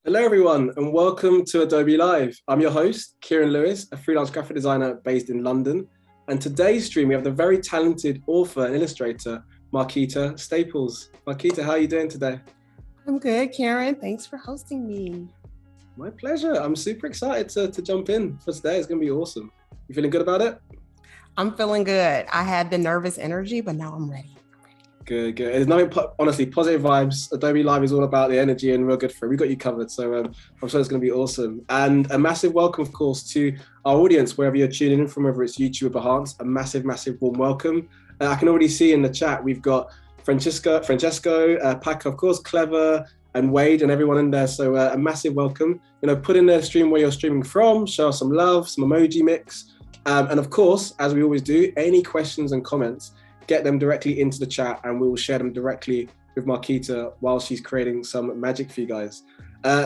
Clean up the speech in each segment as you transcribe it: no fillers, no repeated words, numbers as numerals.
Hello, everyone, and welcome to Adobe Live. I'm your host, Kieron Lewis, a freelance graphic designer based in London. And today's stream, we have the very talented author and illustrator, Markita Staples. Markita, how are you doing today? I'm good, Kieron. Thanks for hosting me. My pleasure. I'm super excited to jump in for today. It's going to be awesome. You feeling good about it? I'm feeling good. I had the nervous energy, but now I'm ready. Good. There's nothing, honestly, positive vibes. Adobe Live is all about the energy and we're good for it. We've got you covered. So I'm sure it's going to be awesome. And a massive welcome, of course, to our audience, wherever you're tuning in from, whether it's YouTube or Behance, a massive warm welcome. I can already see in the chat, we've got Francesco, Paco, of course, Clever, and Wade and everyone in there. So a massive welcome. Put in the stream where you're streaming from, show us some love, some emoji mix. And of course, as we always do, any questions and comments, get them directly into the chat and we will share them directly with Markita while she's creating some magic for you guys.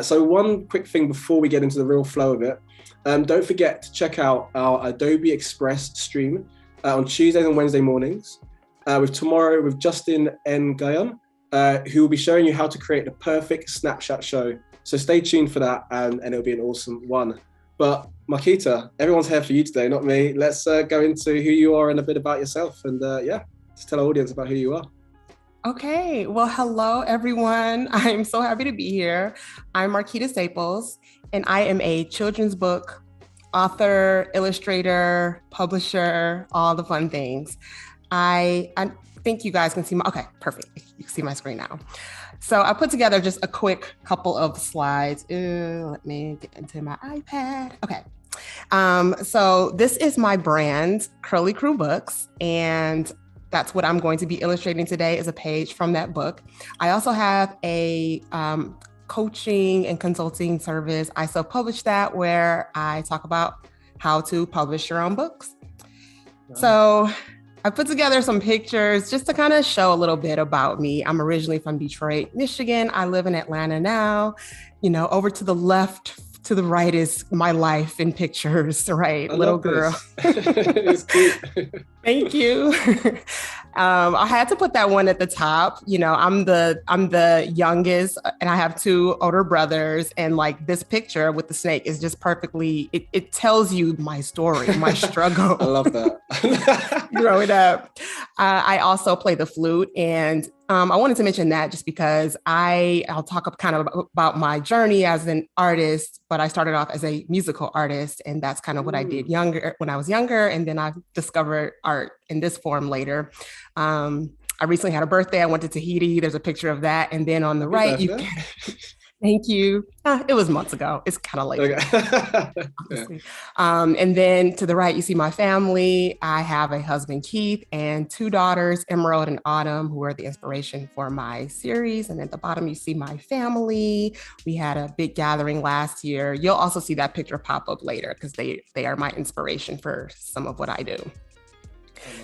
So one quick thing before we get into the real flow of it, don't forget to check out our Adobe Express stream on Tuesdays and Wednesday mornings with Justin N. Gayon, who will be showing you how to create the perfect snapshot show. So stay tuned for that and it'll be an awesome one. But Markita, everyone's here for you today, not me. Let's go into who you are and a bit about yourself. And just tell our audience about who you are. Okay. Well, hello, everyone. I'm so happy to be here. I'm Markita Staples, and I am a children's book author, illustrator, publisher, all the fun things. I think you guys can see okay, perfect. You can see my screen now. So I put together just a quick couple of slides. Let me get into my iPad. Okay. So this is my brand, Curly Crew Books, and that's what I'm going to be illustrating today is a page from that book. I also have a coaching and consulting service. I self-publish that where I talk about how to publish your own books. Wow. So I put together some pictures just to kind of show a little bit about me. I'm originally from Detroit, Michigan. I live in Atlanta now. Over to the left, to the right is my life in pictures, right? Little girl. It's cute. Thank you. I had to put that one at the top. I'm the youngest and I have two older brothers. And like this picture with the snake is just perfectly, it tells you my story, my struggle. I love that. Growing up. I also play the flute and I wanted to mention that just because I'll talk kind of about my journey as an artist, but I started off as a musical artist and that's kind of what I did when I was younger. And then I discovered art in this form later. I recently had a birthday. I went to Tahiti. There's a picture of that. And then on the right, thank you. It was months ago. It's kind of late. Okay. And then to the right, you see my family. I have a husband, Keith, and two daughters, Emerald and Autumn, who are the inspiration for my series. And at the bottom, you see my family. We had a big gathering last year. You'll also see that picture pop up later because they are my inspiration for some of what I do.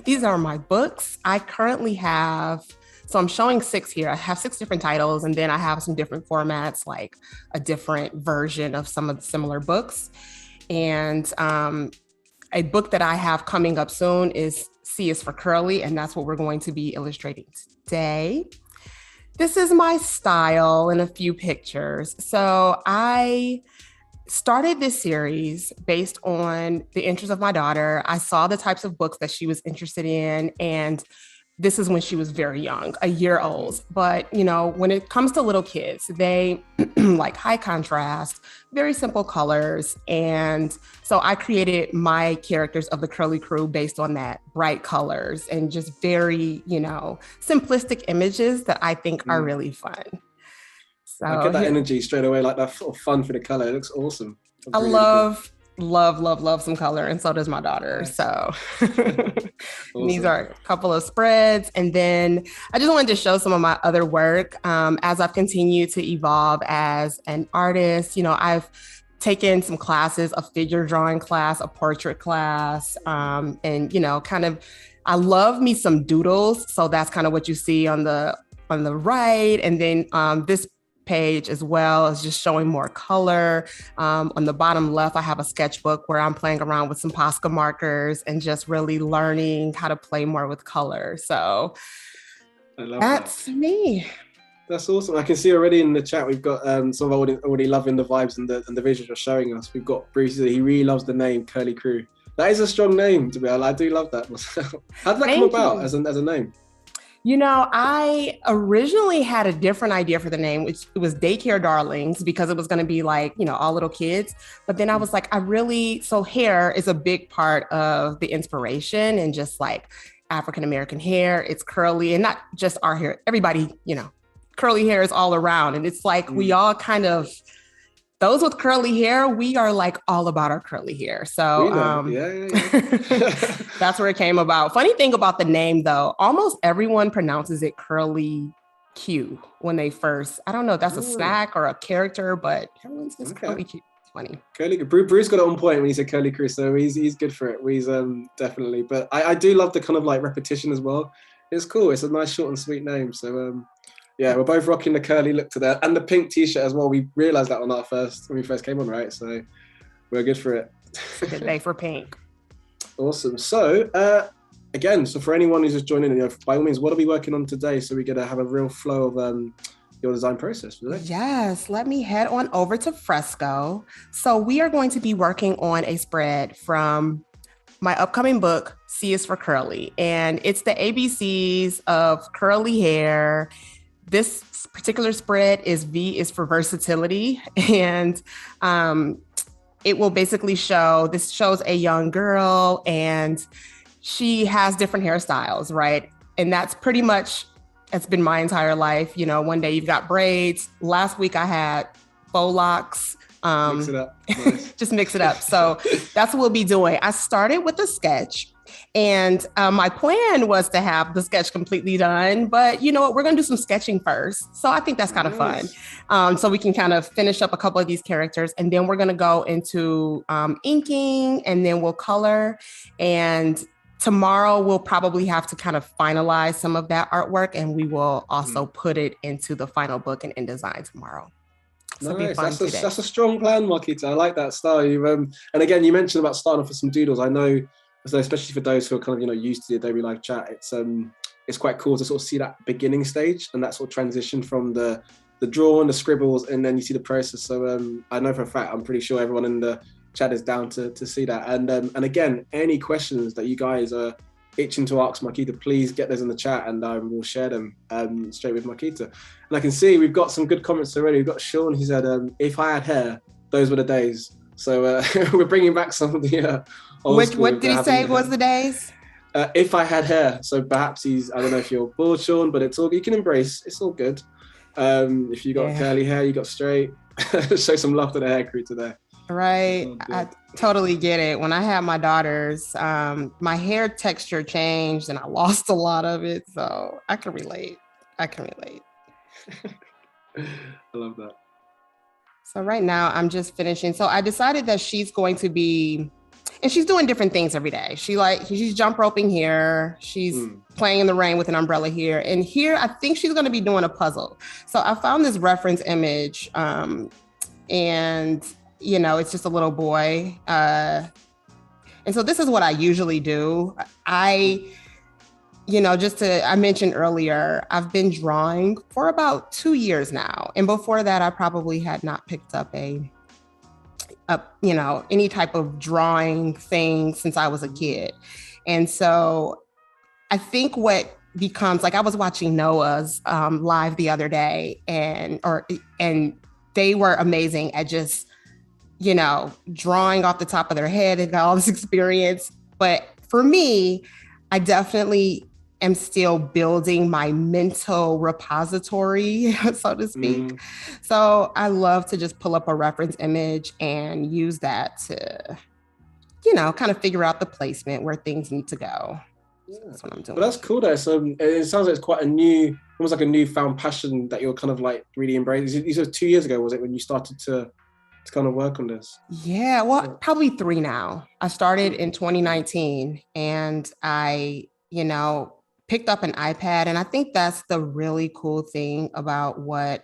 These are my books. I currently have So I'm showing 6 here. I have 6 different titles, and then I have some different formats, like a different version of some of the similar books. And a book that I have coming up soon is C is for Curly, and that's what we're going to be illustrating today. This is my style in a few pictures. So I started this series based on the interests of my daughter. I saw the types of books that she was interested in, and this is when she was very young, a year old. But, you know, when it comes to little kids, they like high contrast, very simple colors. And so I created my characters of the Curly Crew based on that, bright colors and just very, you know, simplistic images that I think are really fun. So I get that energy straight away, like that sort of fun for the color. It looks awesome. I love some color, and so does my daughter. Nice. So awesome. These are a couple of spreads, and then I just wanted to show some of my other work as I've continued to evolve as an artist. You know, I've taken some classes, a figure drawing class, a portrait class, and you know, kind of, I love me some doodles. So that's kind of what you see on the right, and then this page as well is just showing more color. On the bottom left, I have a sketchbook where I'm playing around with some Posca markers and just really learning how to play more with color. So that's me. That's awesome. I can see already in the chat we've got some of already loving the vibes and the visuals you're showing us. We've got Bruce, he really loves the name Curly Crew. That is a strong name, to be honest. I do love that myself. How did that come about as a name? I originally had a different idea for the name, which it was Daycare Darlings, because it was going to be like, all little kids. But then I was like, so hair is a big part of the inspiration, and just like African-American hair, it's curly, and not just our hair, everybody, curly hair is all around. And it's like, we all kind of, those with curly hair, we are like all about our curly hair. So that's where it came about. Funny thing about the name though, almost everyone pronounces it Curly Q when they first, I don't know if that's a snack or a character, but everyone says Curly Q. It's funny. Curly, Bruce got it on point when he said Curly Q, so he's good for it. He's definitely, but I do love the kind of like repetition as well. It's cool. It's a nice short and sweet name. So yeah, we're both rocking the curly look to that, and the pink t-shirt as well. We realized that when we first came on, right? So we're good for it. Good day for pink. Awesome. So again, so for anyone who's just joining, by all means, what are we working on today? So we're gonna have a real flow of your design process today. Yes, let me head on over to Fresco. So we are going to be working on a spread from my upcoming book, C is for Curly, and it's the ABCs of curly hair. This particular spread is V is for versatility, and it will basically shows a young girl, and she has different hairstyles, right? And that's pretty much, it's been my entire life. One day you've got braids. Last week I had faux locks. Mix it up. Nice. Just mix it up. So that's what we'll be doing. I started with a sketch. And my plan was to have the sketch completely done, but you know what? We're going to do some sketching first. So I think that's kind of fun. So we can kind of finish up a couple of these characters, and then we're going to go into inking, and then we'll color. And tomorrow we'll probably have to kind of finalize some of that artwork, and we will also put it into the final book in InDesign tomorrow. So nice. That's a strong plan, Markita. I like that style. And again, you mentioned about starting off with some doodles. I know, so especially for those who are kind of used to the Adobe Live Chat, it's quite cool to sort of see that beginning stage and that sort of transition from the draw and the scribbles, and then you see the process. So I know for a fact, I'm pretty sure everyone in the chat is down to see that. And again, any questions that you guys are itching to ask Markita, please get those in the chat, and we'll share them straight with Markita. And I can see we've got some good comments already. We've got Sean who said, if I had hair, those were the days. So we're bringing back some of the what did he say was the days? If I had hair. So perhaps I don't know if you're bored, Sean, but it's all, you can embrace, it's all good. If you got curly hair, you got straight. Show some love to the hair crew today. Right. I totally get it. When I had my daughters, my hair texture changed and I lost a lot of it. So I can relate. I love that. So right now I'm just finishing. So I decided that she's going to be, and she's doing different things every day. She's jump roping here. She's playing in the rain with an umbrella here. And here, I think she's going to be doing a puzzle. So I found this reference image and it's just a little boy. And so this is what I usually do. I mentioned earlier, I've been drawing for about 2 years now. And before that, I probably had not picked up any type of drawing thing since I was a kid. And so I think what becomes, like, I was watching Noah's live the other day, and they were amazing at just, drawing off the top of their head and got all this experience. But for me, I definitely am still building my mental repository, so to speak. So I love to just pull up a reference image and use that to, kind of figure out the placement where things need to go. Yeah. That's what I'm doing. But that's cool though. So it sounds like it's quite almost like a newfound passion that you're kind of like really embracing. You said 2 years ago, was it, when you started to kind of work on this? Yeah, well, probably 3 now. I started in 2019 and I, picked up an iPad. And I think that's the really cool thing about what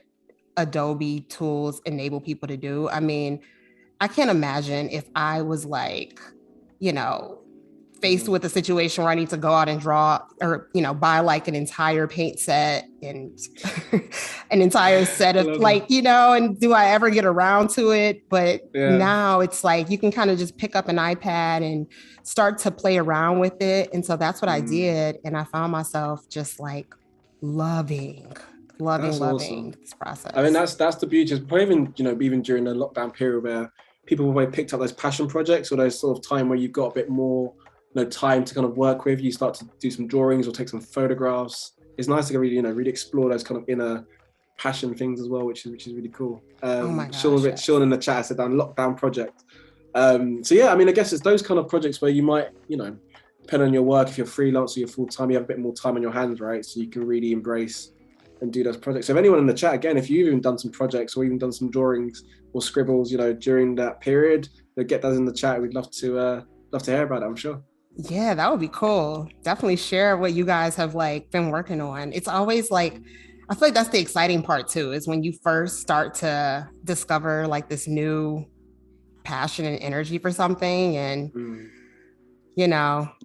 Adobe tools enable people to do. I mean, I can't imagine if I was like, faced with a situation where I need to go out and draw or, buy like an entire paint set and an entire set of like, and do I ever get around to it? But now it's like, you can kind of just pick up an iPad and start to play around with it. And so that's what I did. And I found myself just like loving awesome. this process. I mean, that's the beauty. Even, even during the lockdown period where people have picked up those passion projects or those sort of time where you've got a bit more time to kind of work with, you start to do some drawings or take some photographs. It's nice to really, really explore those kind of inner passion things as well, which is really cool. Oh my gosh, Sean in the chat said lockdown project. So yeah, I mean, I guess it's those kind of projects where you might, depending on your work, if you're freelance or you're full time, you have a bit more time on your hands, right? So you can really embrace and do those projects. So if anyone in the chat, again, if you've even done some projects or even done some drawings or scribbles, during that period, get those in the chat. We'd love to hear about it, I'm sure. Yeah, that would be cool. Definitely share what you guys have been working on. It's always I feel like that's the exciting part too, is when you first start to discover this new passion and energy for something and,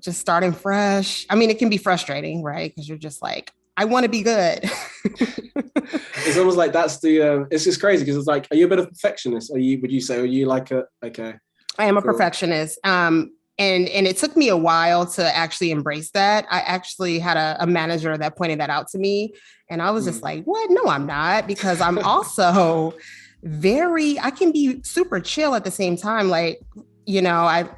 just starting fresh. I mean, it can be frustrating, right? Because you're just I want to be good. It's almost like that's it's just crazy because it's are you a bit of a perfectionist? Are you okay? I am a perfectionist. And it took me a while to actually embrace that. I actually had a manager that pointed that out to me. And I was just like, what? No, I'm not. Because I'm also I can be super chill at the same time. I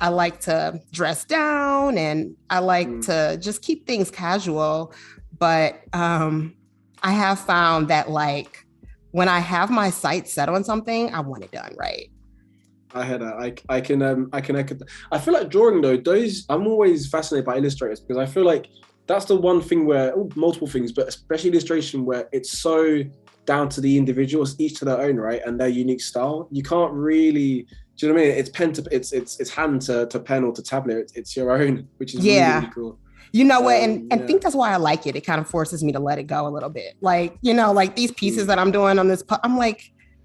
like to dress down and I like to just keep things casual. But I have found that when I have my sights set on something, I want it done right. I hear that. I can echo that. I feel like drawing though, I'm always fascinated by illustrators because I feel like that's the one thing where multiple things, but especially illustration where it's so down to the individuals, each to their own, right? And their unique style. You can't really, do you know what I mean? It's pen to it's hand to pen or to tablet. It's your own, which is really, really cool. You know what? And I think that's why I like it. It kind of forces me to let it go a little bit. These pieces that I'm doing on this, I'm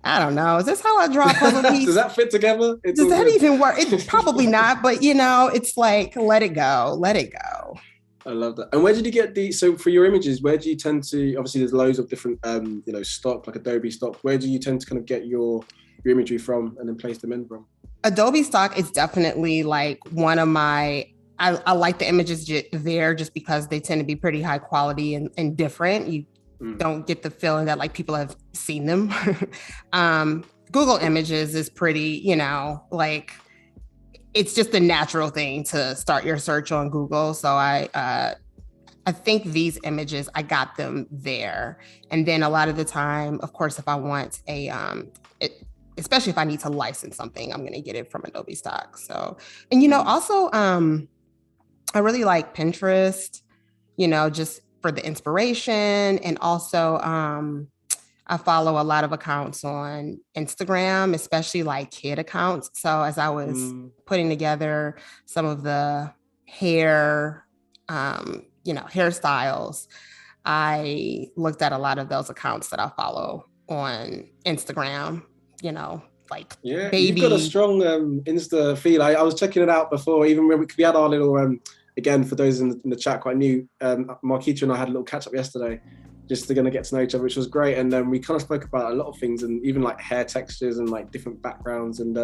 I don't know. Is this how I draw a puzzle piece? Does that fit together? Does that even work? It's probably not, but it's let it go. Let it go. I love that. And where did you get so for your images, where do you tend to, obviously there's loads of different, stock, like Adobe stock. Where do you tend to kind of get your imagery from and then place them in from? Adobe stock is definitely one of my, I like the images there just because they tend to be pretty high quality and different. You don't get the feeling that people have seen them. Google Images is pretty, it's just a natural thing to start your search on Google. So I think these images, I got them there. And then a lot of the time, of course, if I want especially if I need to license something, I'm going to get it from Adobe stock. So, and, also, I really like Pinterest, just for the inspiration. And also, I follow a lot of accounts on Instagram, especially kid accounts. So as I was putting together some of the hair, hairstyles, I looked at a lot of those accounts that I follow on Instagram, baby. You've got a strong Insta feed. I was checking it out before, even when we had our little, again, for those in the chat quite new, Markita and I had a little catch up yesterday, just to get to know each other, which was great. And we kind of spoke about a lot of things and even hair textures and different backgrounds. And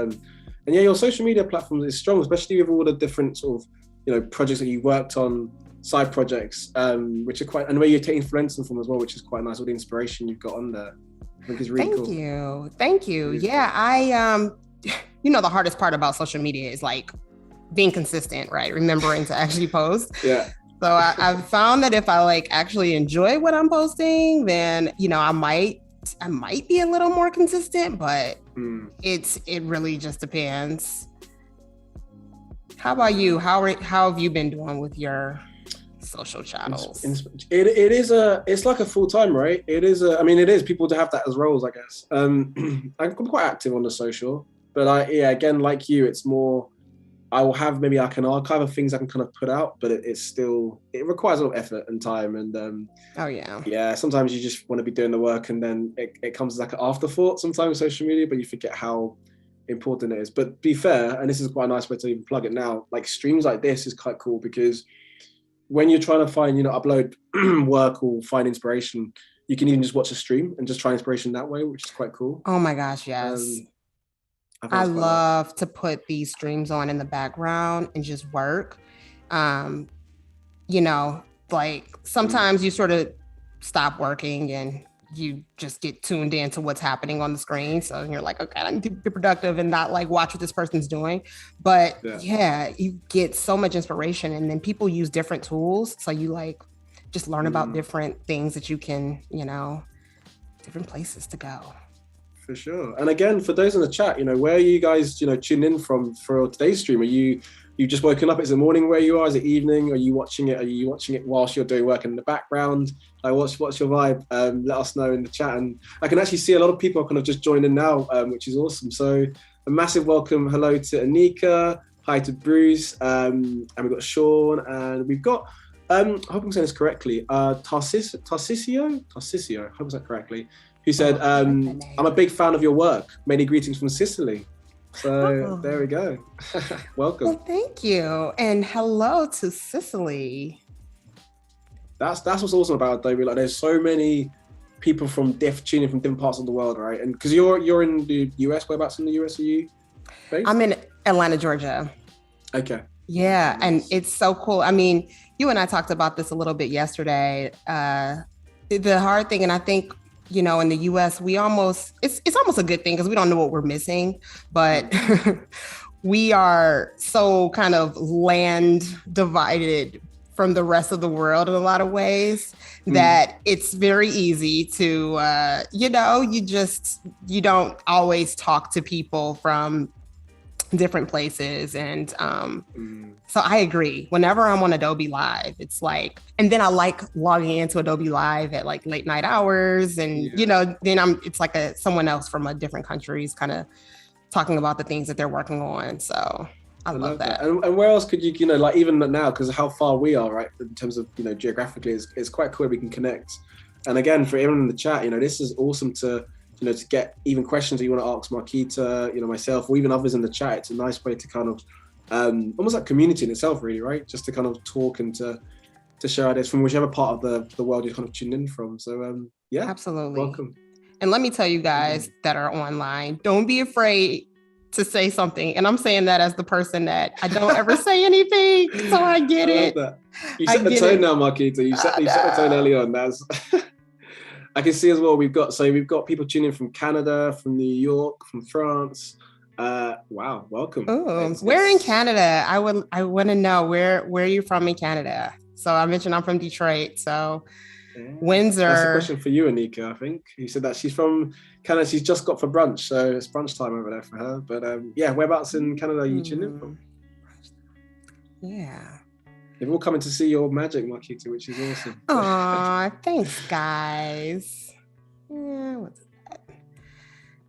your social media platform is strong, especially with all the different sort of, projects that you worked on, side projects, which are quite, and where you're taking influence from as well, which is quite nice. All the inspiration you've got on there, I think is really cool. Thank you. Yeah, I, the hardest part about social media is being consistent, right? Remembering to actually post. Yeah. So I've found that if I actually enjoy what I'm posting, then, I might be a little more consistent, but it really just depends. How about you? How have you been doing with your social channels? It's like a full time, right? It is people to have that as roles, I guess. I'm quite active on the social, but again, like you, it's more, I will have maybe an archive of things I can kind of put out, but it requires a lot of effort and time. And sometimes you just want to be doing the work and then it comes as an afterthought sometimes social media, but you forget how important it is. But be fair, and this is quite a nice way to even plug it now, like streams like this is quite cool because when you're trying to find, upload work or find inspiration, you can even just watch a stream and just try inspiration that way, which is quite cool. Oh my gosh, yes. I love to put these streams on in the background and just work. Like sometimes you sort of stop working and you just get tuned into what's happening on the screen. So you're like, okay, I need to be productive and not like watch what this person's doing. But yeah, you get so much inspiration, and then people use different tools. So you like just learn about different things that you can, different places to go. For sure. And again, for those in the chat, where are you guys, tuning in from for today's stream? Are you just woken up? Is it morning where you are? Is it evening? Are you watching it whilst you're doing work in the background? Like, what's your vibe? Let us know in the chat. And I can actually see a lot of people are kind of just joined in now, which is awesome. So a massive welcome. Hello to Anika. Hi to Bruce. And we've got Sean, and we've got, I hope I'm saying this correctly, Tarcisio, I hope I said that correctly, who said, I'm a big fan of your work. Many greetings from Sicily. So there we go. Welcome. Well, thank you. And hello to Sicily. That's what's awesome about Adobe. Like, there's so many people from tuning from different parts of the world, right? And because you're in the US, whereabouts in the US are you based? I'm in Atlanta, Georgia. Okay. Yeah, and it's so cool. I mean, you and I talked about this a little bit yesterday. The hard thing, and I think, in the US, it's almost a good thing because we don't know what we're missing, but we are so kind of land divided from the rest of the world in a lot of ways that it's very easy to, you don't always talk to people from different places. And so I agree. Whenever I'm on Adobe Live, it's like, and then I like logging into Adobe Live at like late night hours. And, then it's like someone else from a different country is kind of talking about the things that they're working on. So I love that. And where else could you, like even now, because of how far we are, right, in terms of, geographically, it's quite cool we can connect. And again, for everyone in the chat, this is awesome to get even questions that you want to ask Markita, myself, or even others in the chat. It's a nice way to kind of, almost like community in itself, really, right? Just to kind of talk and to share ideas from whichever part of the world you're kind of tuned in from. So yeah, absolutely. Welcome. And let me tell you guys that are online, don't be afraid to say something. And I'm saying that as the person that I don't ever say anything, so I get it. That. You set the tone now, Markita. You set the tone early on. That's I can see as well. We've got people tuning in from Canada, from New York, from France. Wow, welcome. Oh, where in Canada? I want to know where you're from in Canada. So I mentioned I'm from Detroit. So Windsor. That's a question for you, Anika. I think you said that she's from Canada. She's just got for brunch, so it's brunch time over there for her. But whereabouts in Canada are you tuning in from? Yeah. They've all coming to see your magic, Markita, which is awesome. Aw, thanks, guys. Yeah, what's that?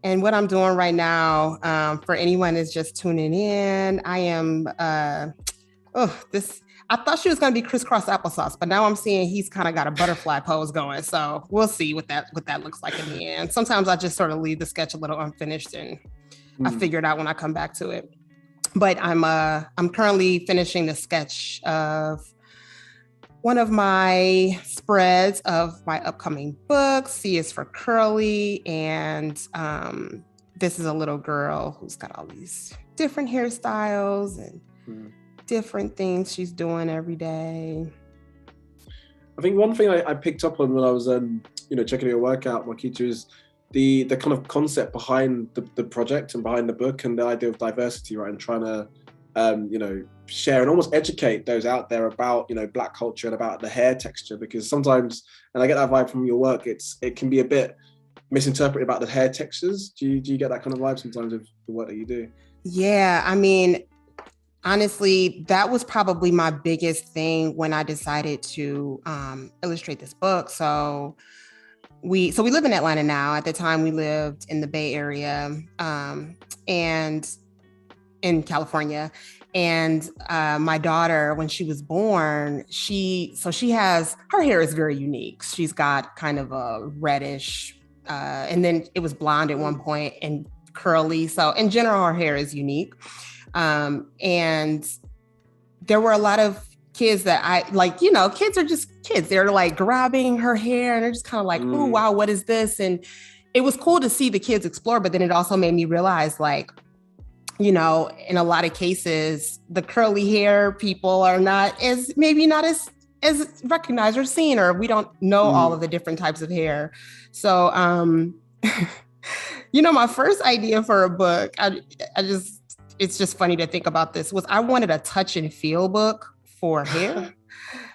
And what I'm doing right now, for anyone that's just tuning in, I am, I thought she was going to be crisscross applesauce, but now I'm seeing he's kind of got a butterfly pose going. So we'll see what that looks like in the end. Sometimes I just sort of leave the sketch a little unfinished and I figure it out when I come back to it. But I'm currently finishing the sketch of one of my spreads of my upcoming book. C is for Curly. And this is a little girl who's got all these different hairstyles and different things she's doing every day. I think one thing I picked up on when I was checking your work out, Markita, is the kind of concept behind the project and behind the book and the idea of diversity, right? And trying to share and almost educate those out there about Black culture and about the hair texture, because sometimes, and I get that vibe from your work, it can be a bit misinterpreted about the hair textures. Do you get that kind of vibe sometimes of the work that you do? Yeah, I mean, honestly, that was probably my biggest thing when I decided to illustrate this book. So we live in Atlanta now. At the time, we lived in the Bay Area and in California. And my daughter, when she was born, her hair is very unique. She's got kind of a reddish, and then it was blonde at one point, and curly. So in general, her hair is unique. And there were a lot of kids that I like, kids are just kids. They're like grabbing her hair and they're just kind of like, oh, wow, what is this? And it was cool to see the kids explore, but then it also made me realize like, in a lot of cases, the curly hair people are not as recognized or seen, or we don't know all of the different types of hair. So, my first idea for a book, it's just funny to think about this, was I wanted a touch and feel book for hair.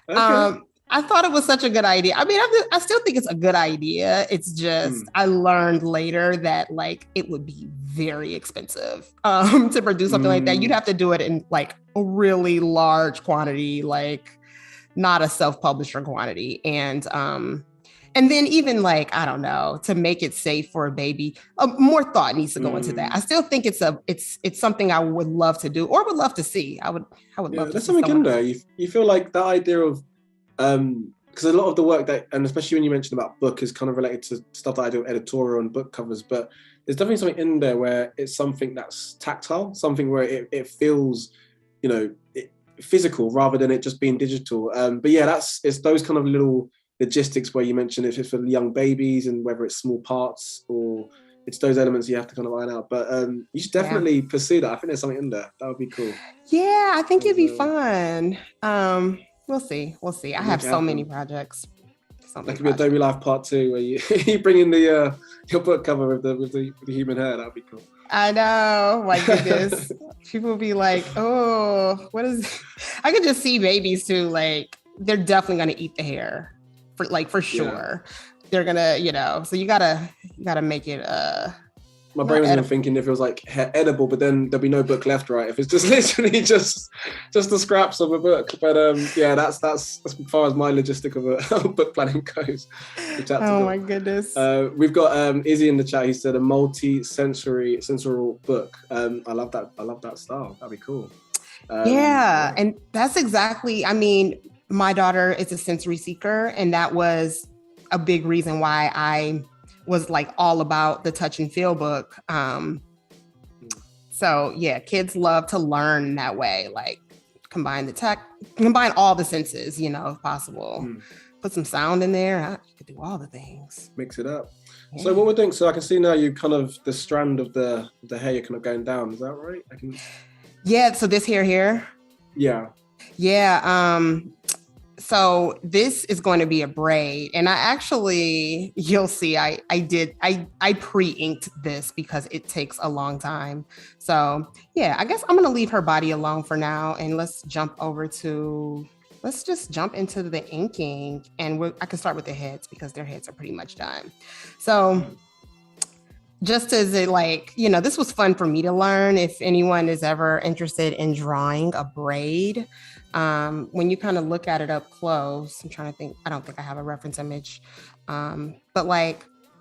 Okay. I thought it was such a good idea. I mean, I still think it's a good idea. It's just, I learned later that like, it would be very expensive to produce something like that. You'd have to do it in like a really large quantity, like not a self-publisher quantity. And then even like, I don't know, to make it safe for a baby, more thought needs to go into that. I still think it's something I would love to do or would love to see. I would love to see. There's something in there. You feel like that idea of, because a lot of the work that, and especially when you mentioned about book, is kind of related to stuff that I do editorial and book covers, but there's definitely something in there where it's something that's tactile, something where it feels, physical rather than it just being digital. But yeah, it's those kind of little logistics where you mentioned if it's for young babies and whether it's small parts or it's those elements you have to kind of iron out. But you should definitely pursue that. I think there's something in there. That would be cool. Yeah, I think it'd be fun. We'll see. I have so many projects. That could be Adobe Live Part 2 where you bring in the your book cover with the human hair. That would be cool. I know. My goodness. People will be like, oh, what is... I could just see babies too. Like, they're definitely going to eat the hair for sure. Yeah. They're going to, so you gotta make it, my brain was even thinking if it was like edible, but then there'll be no book left, right? If it's just literally just the scraps of a book. But that's as far as my logistic of a book planning goes. Oh my goodness. We've got Izzy in the chat. He said a sensorial book. I love that style. That'd be cool. And that's exactly. I mean, my daughter is a sensory seeker, and that was a big reason why I was like all about the touch and feel book. So yeah, kids love to learn that way, like combine all the senses, if possible. Put some sound in there. You could do all the things. Mix it up. Yeah. So what we're doing, so I can see now you kind of, the strand of the hair, you're kind of going down. Is that right? Yeah, so this hair here. Yeah. Yeah. So this is going to be a braid, and I actually, you'll see, I pre-inked this because it takes a long time. So yeah, I guess I'm going to leave her body alone for now, and let's just jump into the inking, and I can start with the heads because their heads are pretty much done. So just as this was fun for me to learn. If anyone is ever interested in drawing a braid, when you kind of look at it up close, I'm trying to think, I don't think I have a reference image. But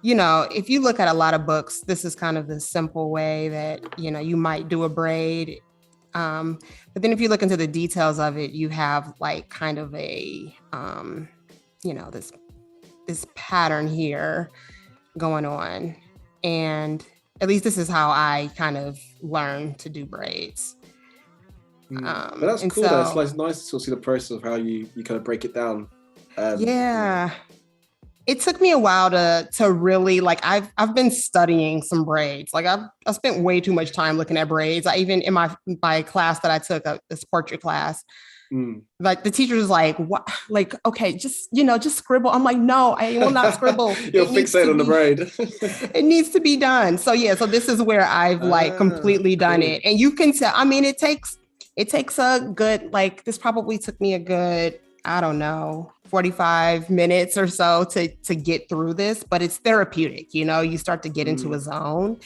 if you look at a lot of books, this is kind of the simple way that, you might do a braid. But then if you look into the details of it, you have like kind of a, this pattern here going on. And at least this is how I kind of learned to do braids. But that's cool. So, it's nice to sort of see the process of how you kind of break it down. It took me a while to really I've been studying some braids. Like I spent way too much time looking at braids. I even in my class that I took, this portrait class, like the teacher was like, "What? Like, okay, just scribble." I'm like, "No, I will not scribble." You're fixated on the braid. It needs to be done. So yeah, so this is where I've completely done it, and you can tell. I mean, it takes a good this probably took me a good, I don't know, 45 minutes or so to get through this, but it's therapeutic. You start to get into a zone.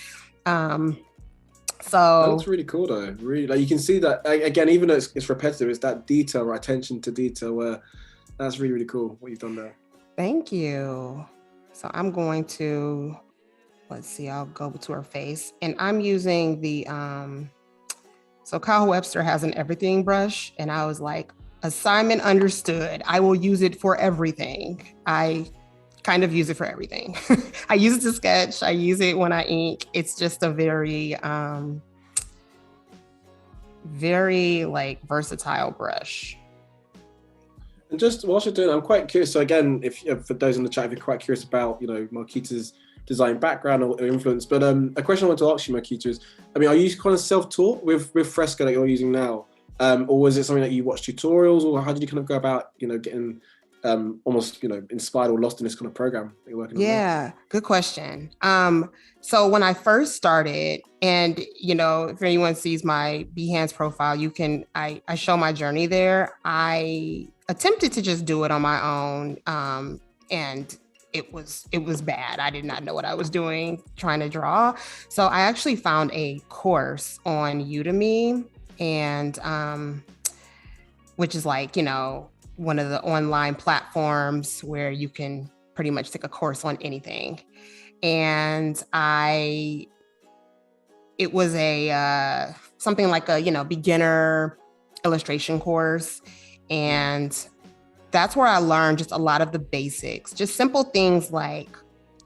So that's really cool though. Really, you can see that again, even though it's repetitive, it's that detail or attention to detail where that's really, really cool what you've done there. Thank you. So I'm going to, let's see, I'll go to her face, and I'm using the, so Kyle Webster has an everything brush, and I was like, assignment understood. I will use it for everything. I kind of use it for everything. I use it to sketch. I use it when I ink. It's just a very, very like versatile brush. And just whilst you're doing it, I'm quite curious. So again, if for those in the chat, if you're quite curious about, Markita's design background or influence, but a question I want to ask you, Markita, is, I mean, are you kind of self-taught with Fresco that you're using now? Or was it something that you watched tutorials, or how did you kind of go about, getting almost, inspired or lost in this kind of program that you're working on? Yeah, good question. So when I first started, and, if anyone sees my Behance profile, I show my journey there. I attempted to just do it on my own. And it was bad. I did not know what I was doing trying to draw. So I actually found a course on Udemy, and which is like, one of the online platforms where you can pretty much take a course on anything. And it was a something like a beginner illustration course, and that's where I learned just a lot of the basics, just simple things like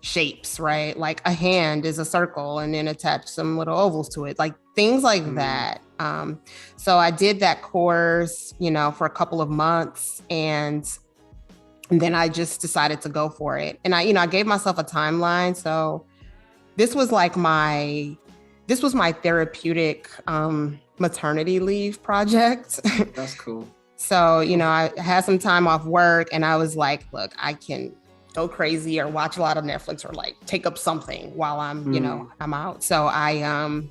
shapes, right? Like a hand is a circle and then attach some little ovals to it, like things like that. So I did that course, for a couple of months, and then I just decided to go for it. And I gave myself a timeline. So this was my therapeutic maternity leave project. That's cool. So, I had some time off work, and I was like, look, I can go crazy or watch a lot of Netflix or like take up something while I'm, I'm out. So I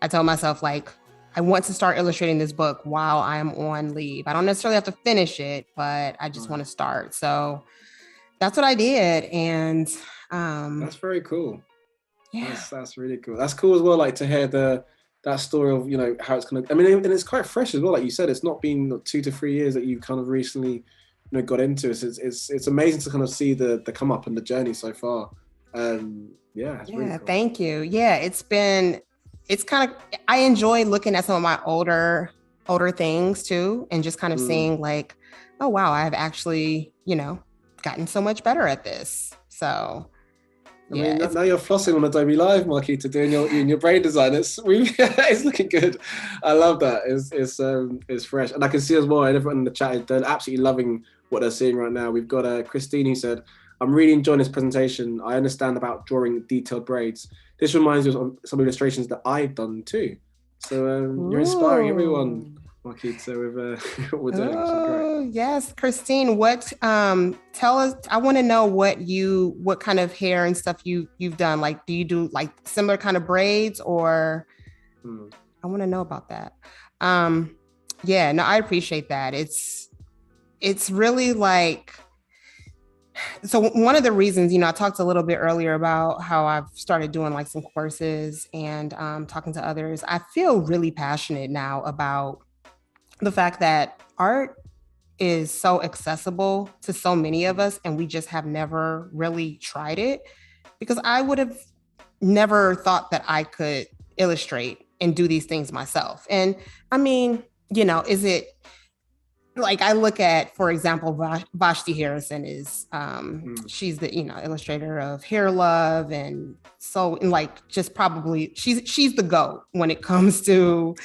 told myself, like, I want to start illustrating this book while I'm on leave. I don't necessarily have to finish it, but I just want to start. So that's what I did. And that's very cool. Yeah, that's really cool. That's cool as well. Like to hear that story of, how it's kind of, I mean, and it's quite fresh as well. Like you said, it's not been 2 to 3 years that you kind of recently, got into it. It's amazing to kind of see the come up and the journey so far. It's really cool. Thank you. Yeah, it's kind of, I enjoy looking at some of my older things too, and just kind of seeing like, oh wow, I've actually, gotten so much better at this. So I mean, now you're flossing on Adobe Live, Markita, doing your braid design. It's looking good. I love that. It's fresh, and I can see as well. And everyone in the chat, they're absolutely loving what they're seeing right now. We've got Christine who said, "I'm really enjoying this presentation. I understand about drawing detailed braids. This reminds me of some illustrations that I've done too." So you're inspiring everyone, Markita, with what we're doing. Oh, yes. Christine, tell us, I want to know what kind of hair and stuff you've done. Like, do you do like similar kind of braids, or I want to know about that. I appreciate that. It's really like, so one of the reasons, I talked a little bit earlier about how I've started doing like some courses and talking to others. I feel really passionate now about the fact that art is so accessible to so many of us, and we just have never really tried it, because I would have never thought that I could illustrate and do these things myself. And I mean, is it like, I look at, for example, Vashti Harrison is, she's the, illustrator of Hair Love. And so, and like, just probably she's the GOAT when it comes to,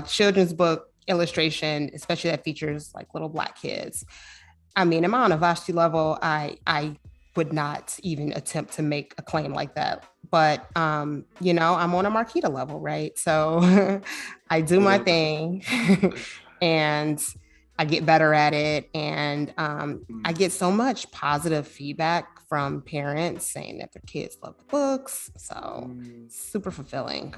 children's book illustration, especially that features like little Black kids. I mean, am I on a Vashti level? I would not even attempt to make a claim like that. But, I'm on a Markita level, right? So I do my thing. And I get better at it. And I get so much positive feedback from parents saying that their kids love the books. So super fulfilling.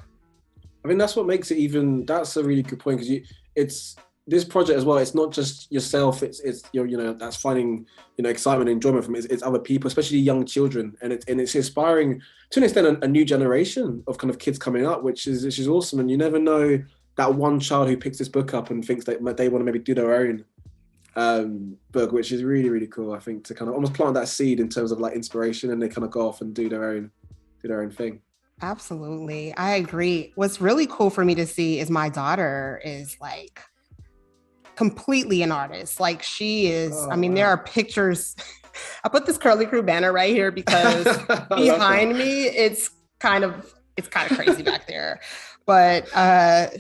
I mean, that's what makes it that's a really good point, because it's this project as well. It's not just yourself. It's that's finding, excitement and enjoyment from it. It's other people, especially young children. And it's inspiring to an extent, a new generation of kind of kids coming up, which is awesome. And you never know that one child who picks this book up and thinks that they want to maybe do their own book, which is really, really cool, I think, to kind of almost plant that seed in terms of like inspiration, and they kind of go off and do their own thing. Absolutely. I agree. What's really cool for me to see is my daughter is like completely an artist. Like she is, there are pictures I put this Curly Crew banner right here because behind me, it's kind of crazy back there. But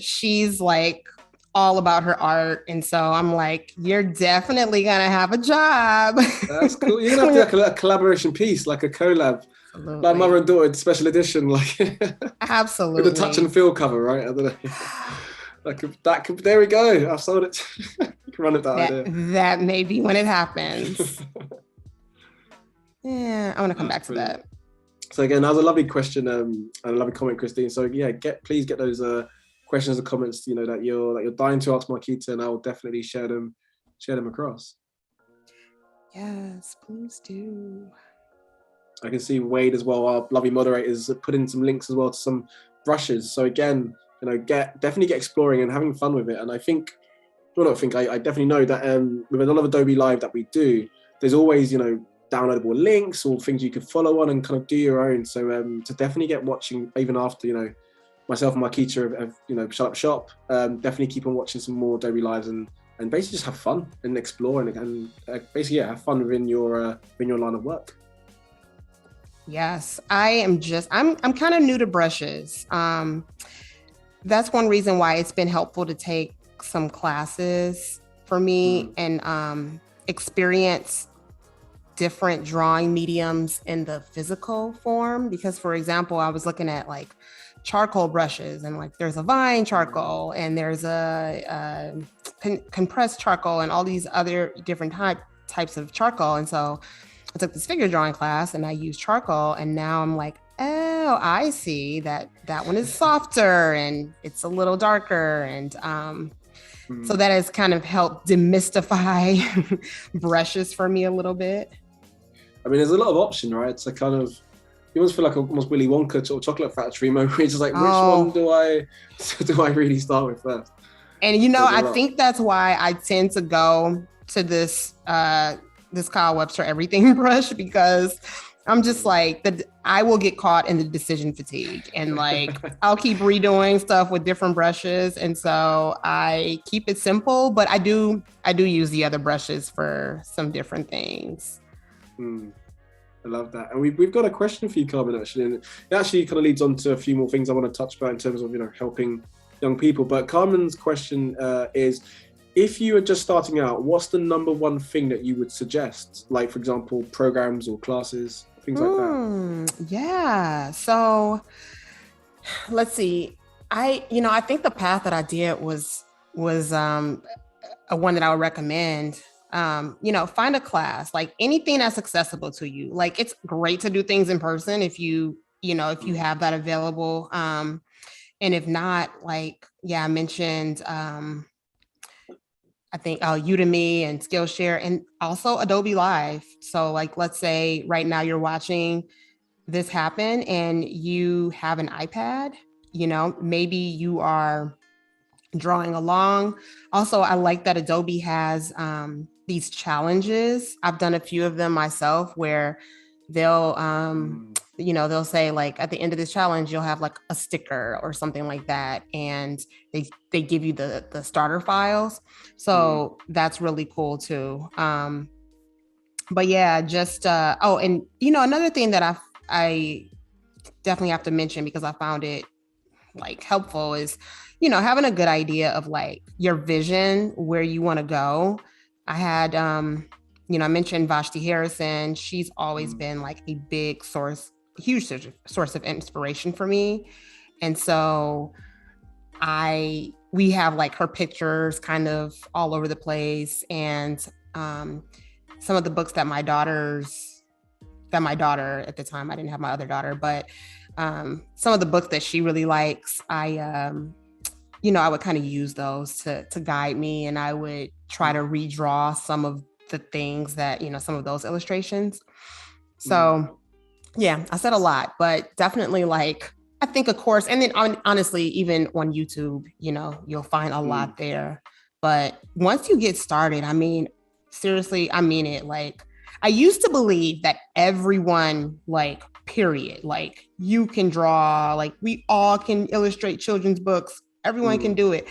she's like all about her art. And so I'm like, you're definitely going to have a job. That's cool. You're going to have to do like a collaboration piece, like a collab. Absolutely. Like mother and daughter special edition, like absolutely with a touch and feel cover, right? I don't know. That could, there we go. I've sold it. You can run with that idea. That may be when it happens. Yeah, I want to come back to that. So again, that was a lovely question and a lovely comment, Christine. So yeah, please get those questions and comments, you know, that you're dying to ask Markita, and I will definitely share them across. Yes, please do. I can see Wade as well, our lovely moderators, put in some links as well to some brushes. So again, you know, definitely get exploring and having fun with it. And I definitely know that with a lot of Adobe Live that we do, there's always, you know, downloadable links or things you could follow on and kind of do your own. So to definitely get watching, even after, you know, myself and Markita have you know, shut up shop, definitely keep on watching some more Adobe Lives and basically just have fun and explore and basically have fun within your line of work. Yes, I'm kind of new to brushes. That's one reason why it's been helpful to take some classes for me and experience different drawing mediums in the physical form. Because, for example, I was looking at like charcoal brushes, and like there's a vine charcoal and there's a compressed charcoal and all these other different types of charcoal. And so I took this figure drawing class and I used charcoal, and now I'm like, oh, I see that one is softer and it's a little darker. And so that has kind of helped demystify brushes for me a little bit. I mean, there's a lot of option, right? It's a kind of, you almost feel like almost Willy Wonka or Chocolate Factory moment. It's just like, which one do I really start with first? And, you know, I think that's why I tend to go to this Kyle Webster everything brush, because I'm just like, I will get caught in the decision fatigue, and like I'll keep redoing stuff with different brushes. And so I keep it simple, but I do use the other brushes for some different things. I love that. And we've got a question for you, Carmen, actually. And it actually kind of leads on to a few more things I want to touch about in terms of, you know, helping young people. But Carmen's question is, if you are just starting out, what's the number one thing that you would suggest? Like, for example, programs or classes, things like that. Yeah. So let's see. I think the path that I did was a one that I would recommend. Find a class, like anything that's accessible to you. Like, it's great to do things in person if you have that available. And if not, like, I mentioned, I think Udemy and Skillshare, and also Adobe Live. So like, let's say right now you're watching this happen and you have an iPad, you know, maybe you are drawing along. Also, I like that Adobe has these challenges. I've done a few of them myself where they'll say, like, at the end of this challenge, you'll have like a sticker or something like that. And they give you the starter files. So that's really cool too. But yeah, just, and another thing that I definitely have to mention, because I found it like helpful, is, having a good idea of like your vision, where you want to go. I had, I mentioned Vashti Harrison. She's always been like a big huge source of inspiration for me. And so we have like her pictures kind of all over the place. And some of the books that my daughter at the time, I didn't have my other daughter, but some of the books that she really likes, I would kind of use those to guide me, and I would try to redraw some of the things that, some of those illustrations. So yeah, I said a lot, but definitely, like, I think a course, and then honestly, even on YouTube, you'll find a lot there. But once you get started, I mean, seriously, I mean it. Like, I used to believe that everyone, like, period, like, you can draw, like, we all can illustrate children's books. Everyone can do it.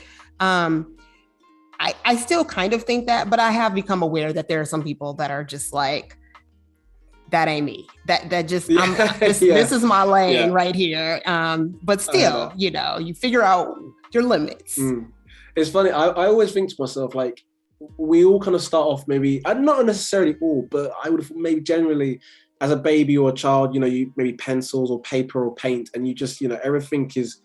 I still kind of think that, but I have become aware that there are some people that are just like, that ain't me. That just, Yeah. this is my lane right here. But still, you know, you figure out your limits. It's funny. I always think to myself, like, we all kind of start off maybe, not necessarily all, but I would maybe generally as a baby or a child, you know, you maybe pencils or paper or paint, and you just, you know, everything is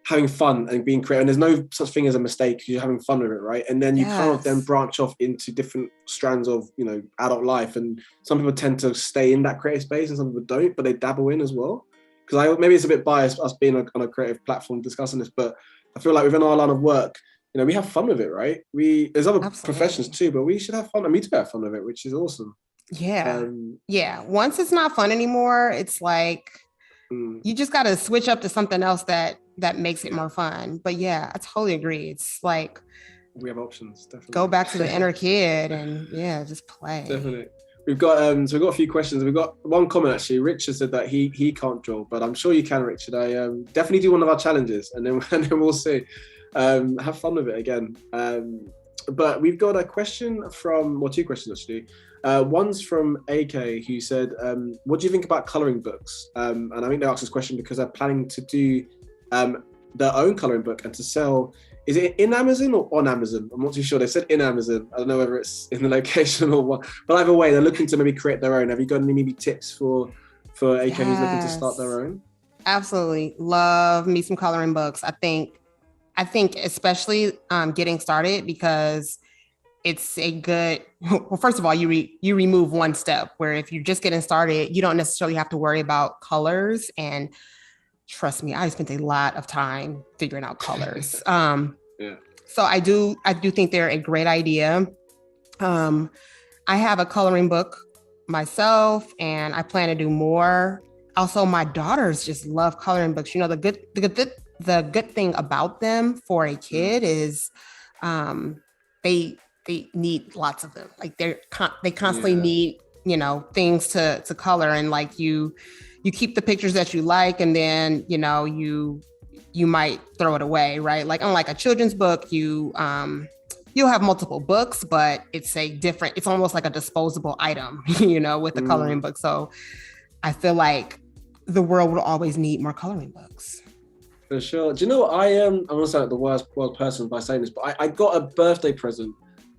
having fun and being creative. And there's no such thing as a mistake because you're having fun with it, right? And then you kind of then branch off into different strands of, you know, adult life. And some people tend to stay in that creative space and some people don't, but they dabble in as well. Because maybe it's a bit biased, us being on a creative platform discussing this, but I feel like within our line of work, you know, we have fun with it, right? There's other professions too, but we should have fun. And we do have fun with it, which is awesome. Yeah. Once it's not fun anymore, it's like you just got to switch up to something else that makes it more fun. But yeah, I totally agree. It's like we have options. Definitely go back to the inner kid and just play. Definitely. We've got we've got a few questions. We've got one comment actually. Richard said that he can't draw, but I'm sure you can, Richard. I definitely do one of our challenges, and then we'll see. Have fun with it again. But we've got a question from, two questions actually. One's from AK, who said, what do you think about colouring books? And I think they asked this question because they're planning to do their own colouring book and to sell. Is it in Amazon or on Amazon? I'm not too sure. They said in Amazon. I don't know whether it's in the location or what. But either way, they're looking to maybe create their own. Have you got any maybe tips for AK who's looking to start their own? Absolutely. Love me some coloring books. I think especially getting started, because it's a good, well, first of all, you remove one step where if you're just getting started, you don't necessarily have to worry about colors. And trust me, I spent a lot of time figuring out colors. So I do think they're a great idea. I have a coloring book myself, and I plan to do more. Also, my daughters just love coloring books. You know, the good thing about them for a kid is they need lots of them. Like they constantly need, you know, things to color, and like you keep the pictures that you like, and then, you know, you might throw it away, right? Like unlike a children's book, you'll have multiple books, but it's almost like a disposable item, you know, with the coloring book. So I feel like the world will always need more coloring books. For sure. Do you know what I'm going to sound like the worst person by saying this, but I got a birthday present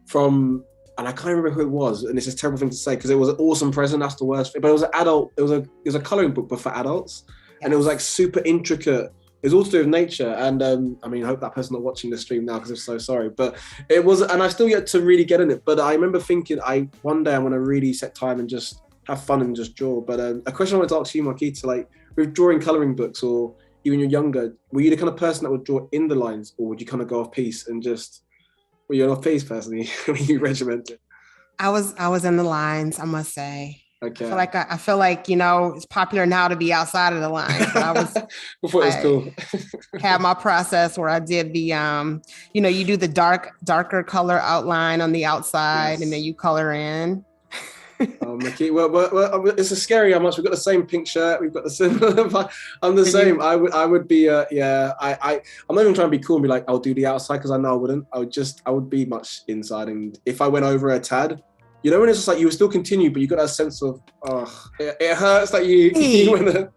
from, and I can't remember who it was, and it's a terrible thing to say because it was an awesome present. That's the worst thing. But it was an adult. It was a coloring book, but for adults, and it was like super intricate. It was all to do with nature, and I mean, I hope that person's not watching the stream now because I'm so sorry. But it was, and I still yet to really get in it. But I remember thinking, one day I'm going to really set time and just have fun and just draw. But a question I wanted to ask you, Markita, like with drawing coloring books, or even when you're younger, were you the kind of person that would draw in the lines, or would you kind of go off piece and just? Well, you're not phased personally when you regimented. I was in the lines, I must say. Okay. I feel like, you know, it's popular now to be outside of the lines. But I was before it was cool. Had my process where I did the you know, you do the darker color outline on the outside, and then you color in. Well, it's a scary how much we've got the same pink shirt. We've got the similar. I'm the same. I would be. I'm not even trying to be cool and be like, I'll do the outside, because I know I wouldn't. I would be much inside. And if I went over a tad, you know, when it's just like you would still continue, but you got that sense of, it hurts that you went there.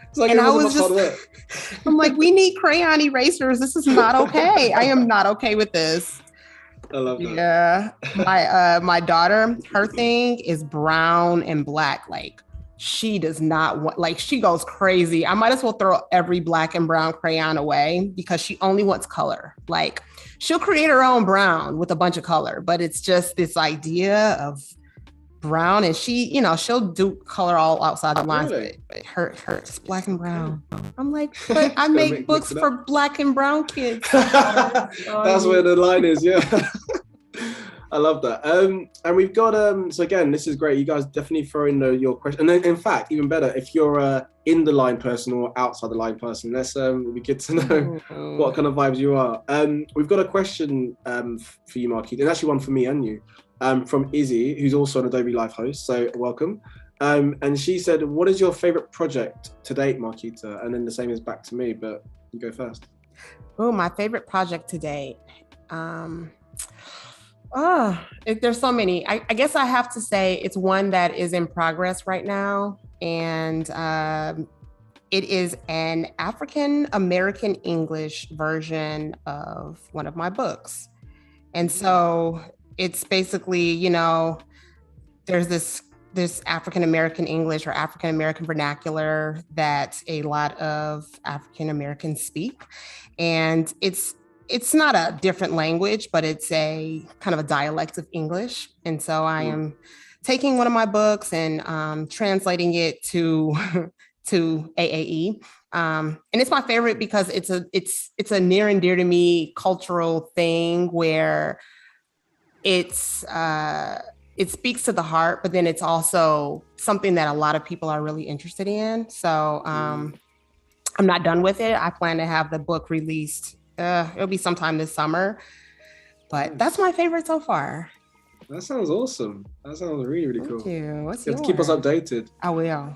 It's like, and I was just, I'm like, we need crayon erasers. This is not okay. I am not okay with this. I love that. Yeah. My daughter, her thing is brown and black. Like she does not want, like she goes crazy. I might as well throw every black and brown crayon away because she only wants color. Like she'll create her own brown with a bunch of color, but it's just this idea of brown, and she, you know, she'll do color all outside the lines, really? But it's black and brown. I'm like, but I make books for black and brown kids. That's where the line is. Yeah. I love that. And we've got so again, this is great. You guys definitely throw in your question, and then in fact, even better, if you're in the line person or outside the line person, let's it'd be good to know what kind of vibes you are. We've got a question for you, Markita, and actually one for me and you. From Izzy, who's also an Adobe Live host, so welcome. And she said, what is your favorite project to date, Markita? And then the same is back to me, but you go first. Oh, my favorite project to date. There's so many. I guess I have to say it's one that is in progress right now. And it is an African American English version of one of my books. And so it's basically, there's this African American English or African American vernacular that a lot of African Americans speak. And it's not a different language, but it's a kind of a dialect of English. And so I am taking one of my books and translating it to to AAE. And it's my favorite because it's a near and dear to me cultural thing where it speaks to the heart, but then it's also something that a lot of people are really interested in. So I'm not done with it. I plan to have the book released. It'll be sometime this summer, but that's my favorite so far. That sounds awesome. That sounds really, really cool. Thank you. What's You have to keep us updated. I will.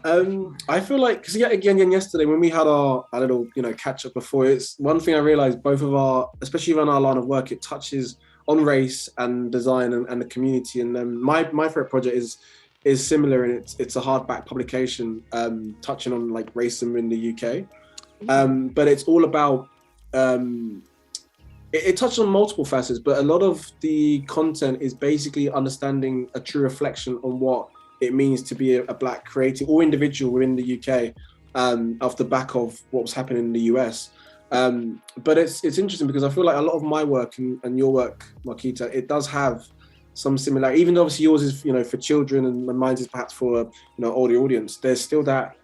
I feel like, because again, yesterday when we had our little, catch up before, it's one thing I realized both of especially in our line of work, it touches on race and design and the community. And my favorite project is similar, and it's a hardback publication touching on like racism in the UK. But it's all about, it touched on multiple facets, but a lot of the content is basically understanding a true reflection on what it means to be a Black creative or individual within the UK off the back of what was happening in the US. But it's interesting because I feel like a lot of my work and your work, Markita, it does have some similarity. Even though obviously yours is for children and mine is perhaps for older audience, there's still that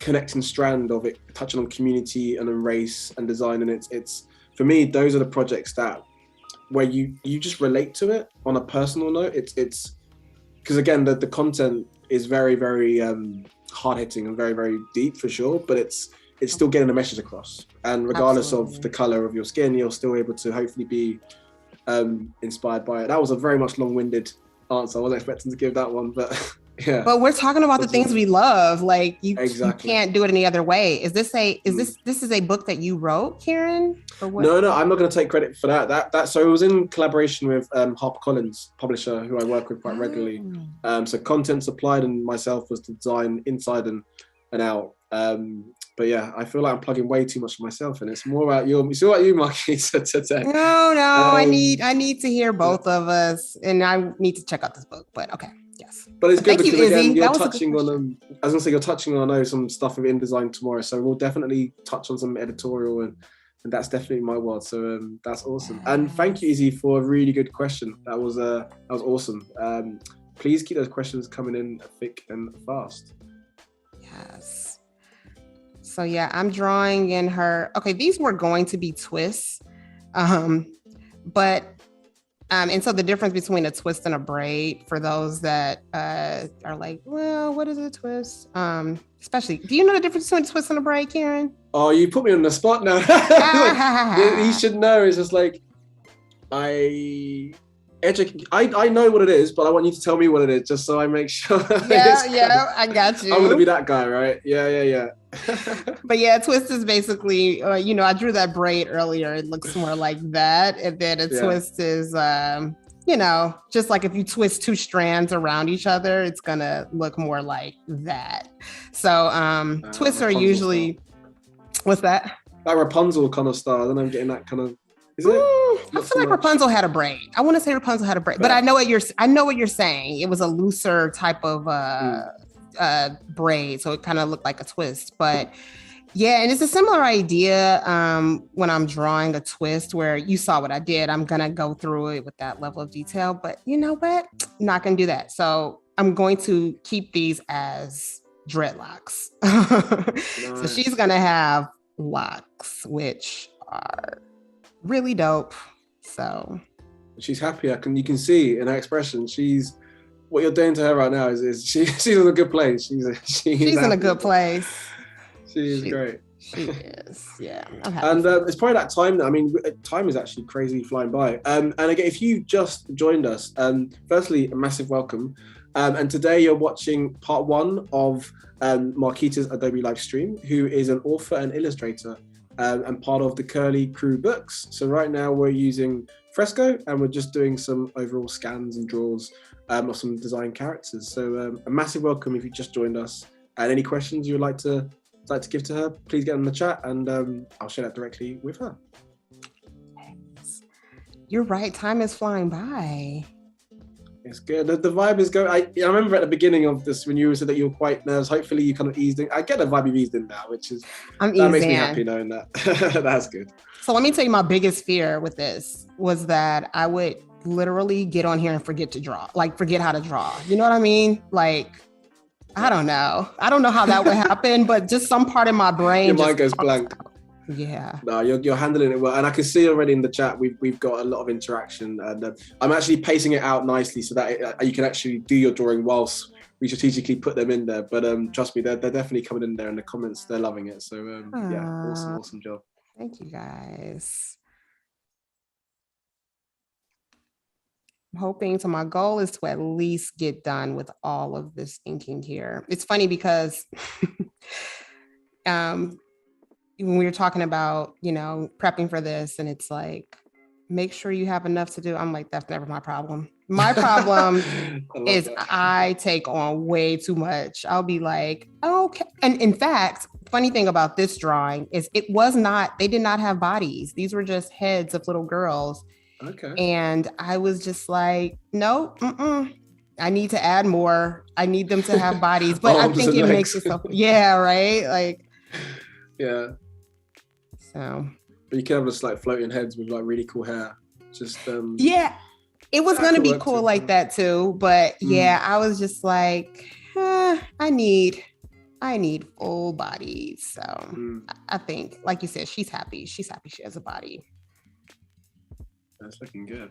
connecting strand of it touching on community and on race and design. And it's for me, those are the projects that where you just relate to it on a personal note. It's because again the content is very, very hard hitting and very, very deep for sure, but it's still getting the message across. And regardless of the color of your skin, you're still able to hopefully be inspired by it. That was a very much long-winded answer. I wasn't expecting to give that one, but yeah. But we're talking about the things we love. Like you can't do it any other way. Is this a book that you wrote, Kieron? Or what? No, I'm not going to take credit for that. So it was in collaboration with HarperCollins, publisher who I work with quite regularly. So content supplied and myself was to design inside and out. But yeah, I feel like I'm plugging way too much of myself, and it's more about you. It's all about you, Markita, today. No, I need to hear both of us, and I need to check out this book. But okay, yes. But it's good because again, you're touching on. I was gonna say you're touching on. I know some stuff with InDesign tomorrow, so we'll definitely touch on some editorial, and that's definitely my world. So that's awesome. And thank you, Izzy, for a really good question. That was awesome. Please keep those questions coming in thick and fast. Yes. So yeah, I'm drawing in her. Okay, these were going to be twists, but and so the difference between a twist and a braid for those that are like, well, what is a twist? Especially, do you know the difference between a twist and a braid, Kieron? Oh, you put me on the spot now. You should know. It's just like I know what it is, but I want you to tell me what it is, just so I make sure. Yeah, I got you. I'm gonna be that guy, right? Yeah. But yeah, twist is basically, I drew that braid earlier. It looks more like that, and then a twist is, just like if you twist two strands around each other, it's gonna look more like that. So twists are usually style. What's that? Like Rapunzel kind of style. Then I'm getting that kind of. Is it? I feel like Rapunzel had a braid. I want to say Rapunzel had a braid, but I know what you're saying. It was a looser type of braid, so it kind of looked like a twist. But yeah, and it's a similar idea when I'm drawing a twist where you saw what I did. I'm gonna go through it with that level of detail, but you know what? I'm not gonna do that. So I'm going to keep these as dreadlocks. Nice. So she's gonna have locks, which are really dope. So she's happy. You can see in her expression. What you're doing to her right now is she's in a good place. She's in a good place. She's great. She is. Yeah. And it's probably that time. Time is actually crazy flying by. And again, if you just joined us, firstly, a massive welcome. And today you're watching part one of Markita's Adobe live stream, who is an author and illustrator. And part of the Curly Crew books. So right now we're using Fresco, and we're just doing some overall scans and draws of some design characters. So a massive welcome if you just joined us. And any questions you would like to give to her, please get in the chat, and I'll share that directly with her. You're right. Time is flying by. It's good. The vibe is going. I remember at the beginning of this when you said that you were quite nervous. Hopefully you kind of eased in. I get the vibe you've eased in now, which is that makes me happy knowing that. That's good. So let me tell you, my biggest fear with this was that I would literally get on here and forget how to draw. You know what I mean? Like, I don't know how that would happen, but just some part of my brain. Your mind goes blank. Yeah. No, you're handling it well, and I can see already in the chat we've got a lot of interaction, and I'm actually pacing it out nicely so that you can actually do your drawing whilst we strategically put them in there. But trust me, they're definitely coming in there in the comments. They're loving it. So yeah, awesome job. Thank you guys. I'm hoping, so my goal is to at least get done with all of this inking here. It's funny because when we were talking about, prepping for this, and it's like, make sure you have enough to do. I'm like, that's never my problem. My problem is I take on way too much. I'll be like, okay. And in fact, funny thing about this drawing is they did not have bodies. These were just heads of little girls. Okay. And I was just like, no, I need to add more. I need them to have bodies, but I think it makes it so, yeah, right? Like, yeah. So. But you can have just like floating heads with like really cool hair. Just yeah, it was gonna be cool like that too. But yeah, I was just like, I need full bodies. So I think, like you said, she's happy. She's happy she has a body. That's looking good.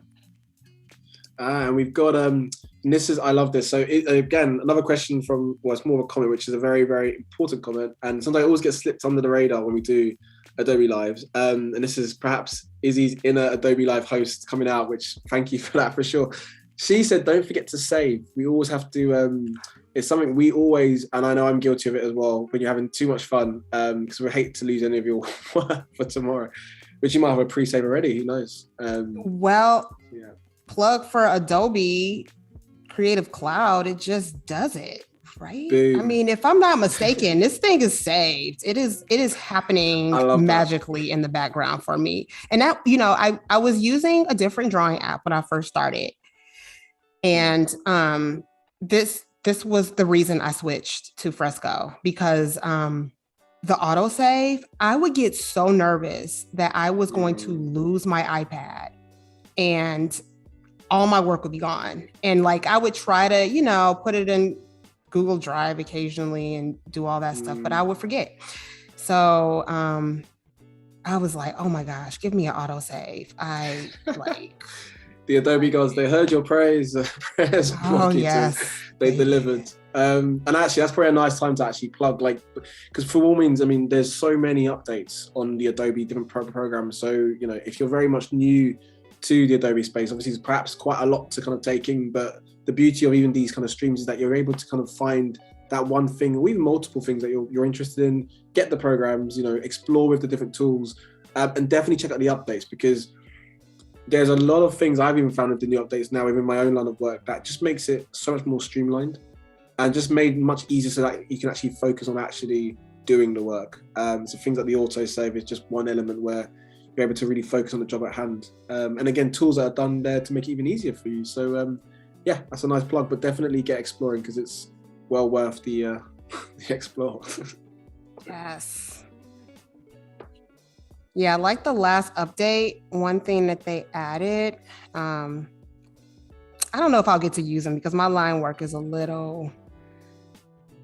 And we've got and this is, I love this. So again, another question from, well, it's more of a comment, which is a very, very important comment, and sometimes it always gets slipped under the radar when we do Adobe Lives. And this is perhaps Izzy's inner Adobe Live host coming out, which thank you for that for sure. She said, don't forget to save. We always have to, it's something we always, and I know I'm guilty of it as well, when you're having too much fun, because we hate to lose any of your work for tomorrow, which you might have a pre-save already, who knows? Yeah. Plug for Adobe Creative Cloud, it just does it, right? Boom. I mean, if I'm not mistaken, this thing is saved. It is happening magically in the background for me. And that, I was using a different drawing app when I first started. And this was the reason I switched to Fresco, because the autosave, I would get so nervous that I was going to lose my iPad and all my work would be gone. And like, I would try to, put it in Google Drive occasionally and do all that stuff, but I would forget. So I was like, oh my gosh, give me an autosave. I like... The Adobe gods, they heard your praise. Prayers, yes. They delivered. And actually, that's probably a nice time to actually plug, because for all means, I mean, there's so many updates on the Adobe different programs. So, if you're very much new to the Adobe space, obviously it's perhaps quite a lot to kind of take in, but the beauty of even these kind of streams is that you're able to kind of find that one thing or even multiple things that you're interested in, get the programs, explore with the different tools, and definitely check out the updates, because there's a lot of things I've even found with the new updates now within my own line of work that just makes it so much more streamlined and just made much easier so that you can actually focus on actually doing the work. So things like the autosave is just one element where you're able to really focus on the job at hand. And again, tools that are done there to make it even easier for you. So yeah, that's a nice plug, but definitely get exploring because it's well worth the explore. Yes. Yeah, like the last update, one thing that they added, I don't know if I'll get to use them because my line work is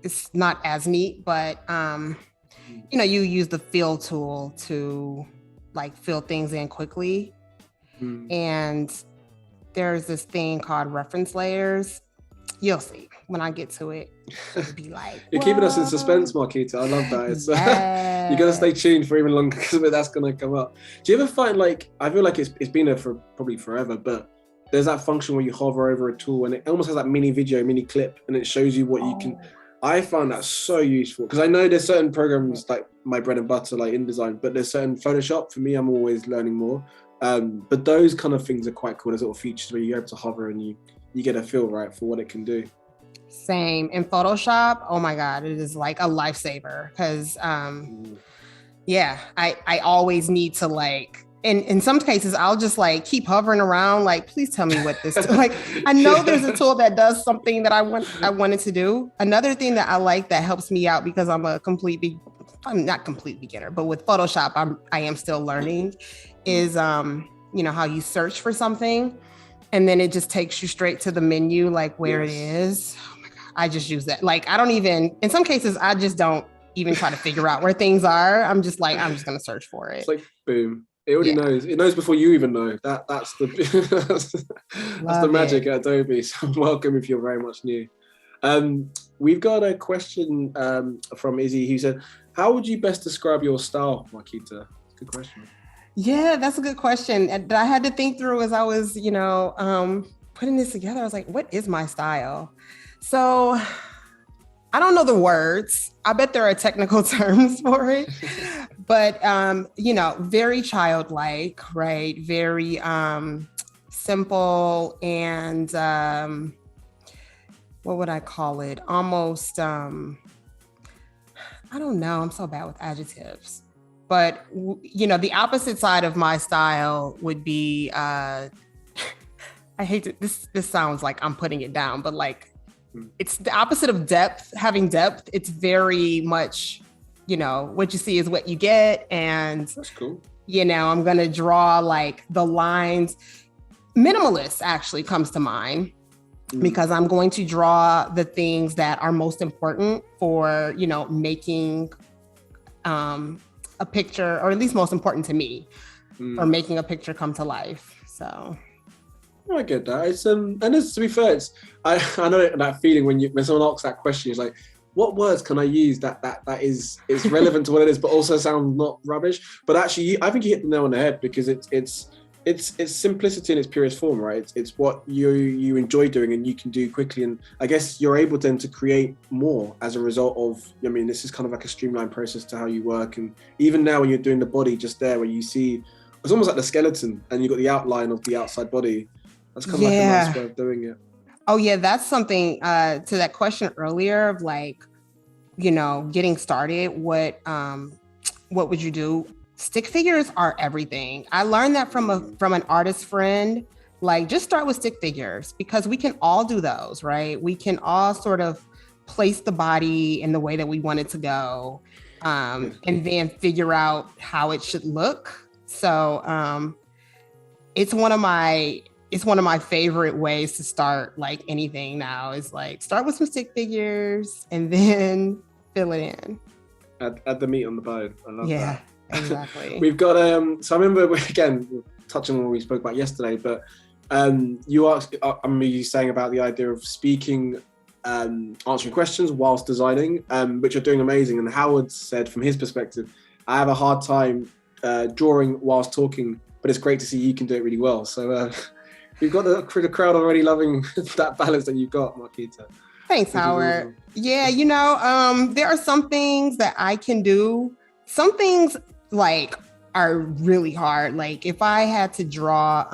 it's not as neat, but you use the fill tool to like fill things in quickly. And there's this thing called reference layers. You'll see when I get to it. It'll be like, you're keeping us in suspense, Markita. I love that. It's you gotta stay tuned for even longer because that's gonna come up. Do you ever find I feel like it's been there for probably forever, but there's that function where you hover over a tool and it almost has that mini video, mini clip, and it shows you what you can. I found that so useful because I know there's certain programs like my bread and butter, like InDesign, but there's certain Photoshop. For me, I'm always learning more. But those kind of things are quite cool. There's little features where you're able to hover and you get a feel right for what it can do. Same. In Photoshop, oh my God, it is like a lifesaver because I always need to like, in some cases, I'll just like keep hovering around, like, please tell me what this, like, I know there's a tool that does something that I wanted to do. Another thing that I like that helps me out because I'm not complete beginner, but with Photoshop, I am still learning is, how you search for something and then it just takes you straight to the menu, like where it is. Oh my God, I just use that. Like, in some cases, I just don't even try to figure out where things are. I'm just going to search for it. It's like, boom. It already knows. It knows before you even know. That's the magic at Adobe. So welcome if you're very much new. We've got a question from Izzy who said, how would you best describe your style, Markita? Good question. Yeah, that's a good question that I had to think through as I was, putting this together. I was like, what is my style? So I don't know the words. I bet there are technical terms for it, but, very childlike, right? Very simple and what would I call it? Almost, I don't know. I'm so bad with adjectives. But, the opposite side of my style would be, I hate to, this sounds like I'm putting it down, but like, it's the opposite of depth, having depth. It's very much, what you see is what you get. And, that's cool. I'm going to draw like the lines. Minimalist actually comes to mind because I'm going to draw the things that are most important for, making a picture, or at least most important to me, or making a picture come to life. So I get that. It's and it's, to be fair, I know that feeling when someone asks that question, it's like, what words can I use that is relevant to what it is, but also sound not rubbish? But actually, I think you hit the nail on the head because it's simplicity in its purest form, right? It's what you enjoy doing and you can do quickly, and I guess you're able then to create more as a result of. I mean, this is kind of like a streamlined process to how you work, and even now when you're doing the body, just there where you see, it's almost like the skeleton, and you've got the outline of the outside body. That's kind of like a nice way of doing it. Oh yeah, that's something to that question earlier of like, getting started. What would you do? Stick figures are everything. I learned that from an artist friend. Like, just start with stick figures because we can all do those, right? We can all sort of place the body in the way that we want it to go, and then figure out how it should look. So it's one of my favorite ways to start like anything now is like start with some stick figures and then fill it in. Add the meat on the bone. I love that. Exactly. We've got so I remember again touching on what we spoke about yesterday, but you asked, I remember you saying about the idea of speaking, answering questions whilst designing, which you're doing amazing. And Howard said from his perspective, I have a hard time drawing whilst talking, but it's great to see you can do it really well. So we've got the crowd already loving that balance that you've got, Markita. Thanks, Howard. Awesome. Yeah, there are some things that I can do. Some things like are really hard. Like if I had to draw,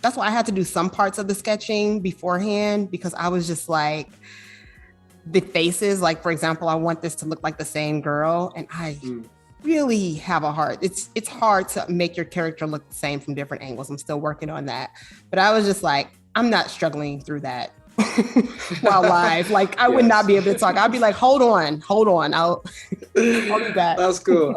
that's why I had to do some parts of the sketching beforehand because I was just like the faces, like for example, I want this to look like the same girl. And I really have a hard, it's hard to make your character look the same from different angles. I'm still working on that. But I was just like, I'm not struggling through that while live. Like I would not be able to talk. I'd be like, hold on. I'll do that. That's cool.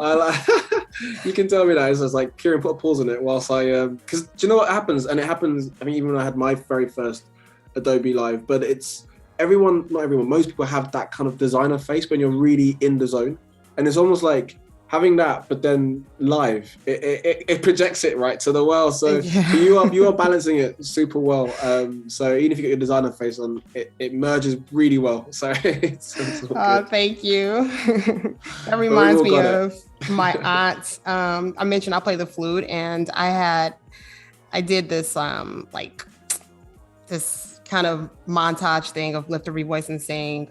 You can tell me that. It's just like, Kieron, put a pause on it whilst because do you know what happens? And it happens, I mean, even when I had my very first Adobe Live, but it's not everyone, most people have that kind of designer face when you're really in the zone. And it's almost like having that, but then live, it projects it right to the world. So you are balancing it super well. So even if you get your designer face on, it merges really well. So it's thank you. That reminds me of my aunt. I mentioned I play the flute, and I did this this kind of montage thing of lift every voice and sing,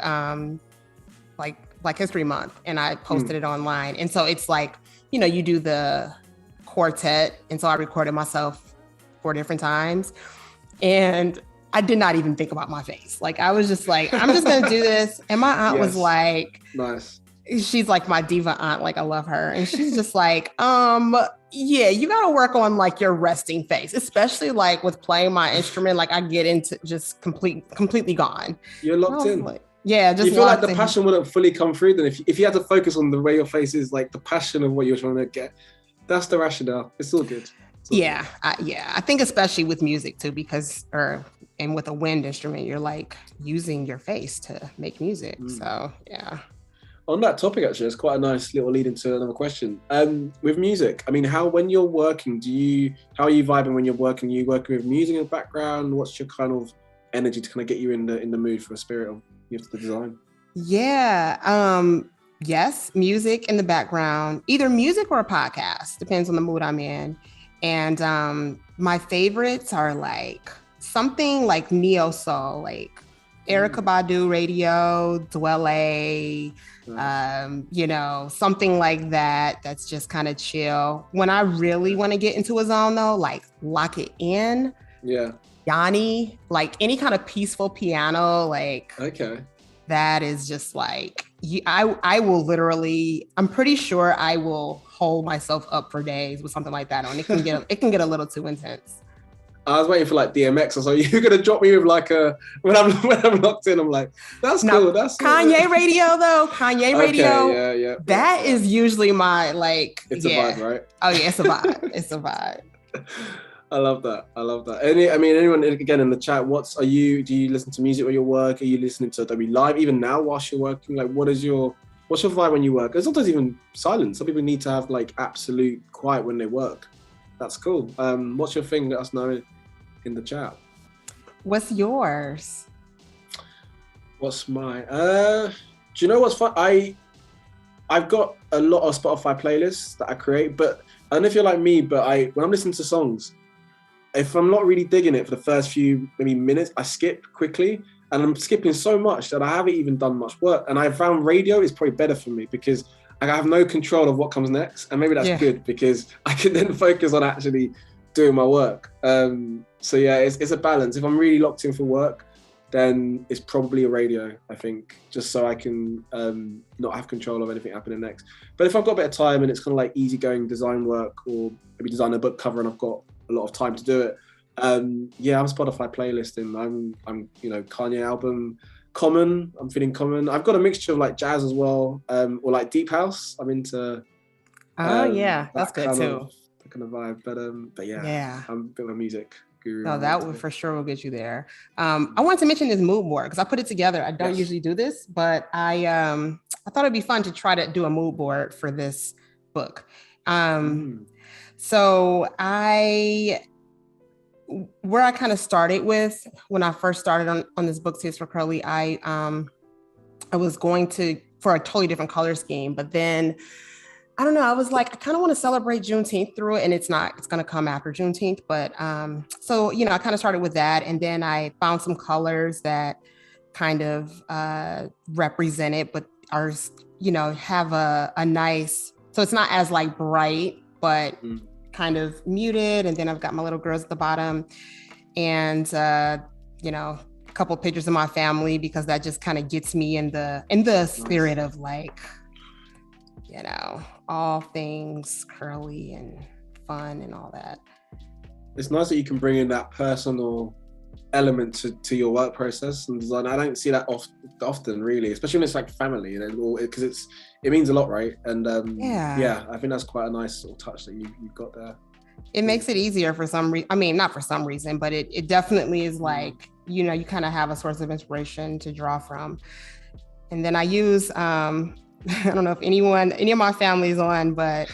Black History Month, and I posted it online. And so it's like, you do the quartet. And so I recorded myself 4 different times. And I did not even think about my face. Like, I was just like, I'm just going to do this. And my aunt was like, nice. She's like my diva aunt. Like, I love her. And she's just like, yeah, you got to work on like your resting face, especially like with playing my instrument. Like, I get into just completely gone. You're locked in. Like, yeah, just you feel like the in. passion wouldn't fully come through then if you had to focus on the way your face is, like the passion of what you're trying to get. That's the rationale. It's all good. Yeah, I think especially with music too, and with a wind instrument, you're like using your face to make music. So yeah. On that topic, actually, it's quite a nice little lead into another question. With music, I mean, when you're working, how are you vibing when you're working? Are you working with music in the background? What's your kind of energy to kind of get you in the mood for a spirit of the design? Yeah. Yes, music in the background, either music or a podcast, depends on the mood I'm in. And my favorites are like something like neo soul, like Erykah Badu radio, Dwele, something like that. That's just kind of chill. When I really want to get into a zone though, like Lock It In. Yeah. Yanni, like any kind of peaceful piano, like okay. That is just like, I will literally, I'm pretty sure I will hold myself up for days with something like that on. It can get a little too intense. I was waiting for like DMX or so. You're gonna drop me with like when I'm locked in, I'm like, that's cool. That's Kanye radio though. Kanye radio. Okay, yeah. That is usually my like. It's a vibe, right? Oh yeah, it's a vibe. It's a vibe. I love that. Anyone again in the chat, do you listen to music when you work? Are you listening to Adobe Live even now whilst you're working? Like, what's your vibe when you work? There's sometimes even silence. Some people need to have like absolute quiet when they work. That's cool. What's your thing? Let us know in the chat. What's yours? What's mine? Do you know what's fun? I've got a lot of Spotify playlists that I create, but I don't know if you're like me, but when I'm listening to songs, if I'm not really digging it for the first few maybe minutes, I skip quickly, and I'm skipping so much that I haven't even done much work. And I found radio is probably better for me because I have no control of what comes next, and maybe that's good because I can then focus on actually doing my work. So yeah, it's a balance. If I'm really locked in for work, then it's probably a radio, I think, just so I can not have control of anything happening next. But if I've got a bit of time and it's kind of like easygoing design work, or maybe design a book cover and I've got a lot of time to do it, I'm Spotify playlisting. I'm Kanye album, Common. I'm feeling Common. I've got a mixture of like jazz as well, or like deep house. I'm into. That's good too. That kind of vibe, but yeah, I'm a bit of a music guru. No, that would for sure will get you there. I wanted to mention this Moodboard because I put it together. I don't usually do this, but I thought it'd be fun to try to do a mood board for this book. So where I kind of started with when I first started on this book, Tips for Curly, I was going for a totally different color scheme, but then I don't know, I was like, I kind of want to celebrate Juneteenth through it, and it's going to come after Juneteenth, but so I kind of started with that, and then I found some colors that kind of represent it, but are have a nice, so it's not as like bright, but kind of muted. And then I've got my little girls at the bottom, and a couple pictures of my family, because that just kind of gets me in the spirit of like, all things curly and fun and all that. It's nice that you can bring in that personal element to your work process and design. I don't see that often really, especially when it's like family, because it means a lot, right? And I think that's quite a nice sort of touch that you've got there. It makes it easier for some reason. I mean, not for some reason, but it definitely is like, you kind of have a source of inspiration to draw from. And then I use, I don't know if any of my family is on, but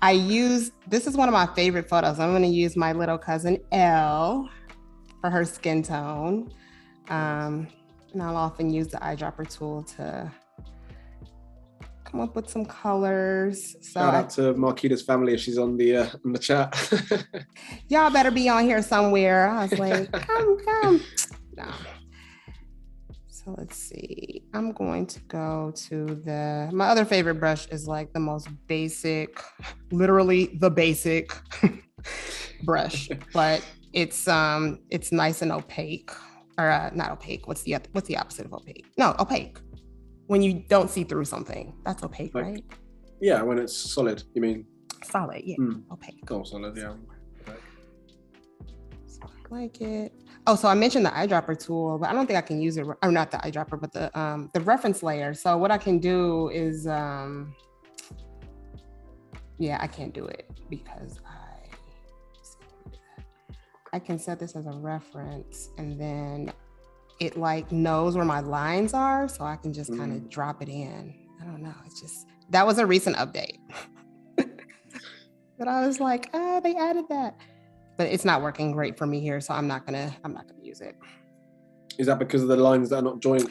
this is one of my favorite photos. I'm going to use my little cousin Elle for her skin tone. And I'll often use the eyedropper tool to come up with some colors. So shout out to Markita's family if she's on the chat. Y'all better be on here somewhere. I was like, come. No. So let's see. I'm going to go to my other favorite brush is like the most basic, literally the basic brush, but it's nice and opaque, or not opaque. What's the opposite of opaque? No, opaque. When you don't see through something, that's opaque, like, right? Yeah, when it's solid, you mean? Solid, yeah. Opaque. Oh, solid, yeah. So I like it. Oh, so I mentioned the eyedropper tool, but I don't think I can use it, or not the eyedropper, but the reference layer. So what I can do is, I can't do it because I can set this as a reference, and then it like knows where my lines are, so I can just kind of drop it in. I don't know. It's just, that was a recent update. But I was like, they added that. But it's not working great for me here, so I'm not gonna use it. Is that because of the lines that are not joint?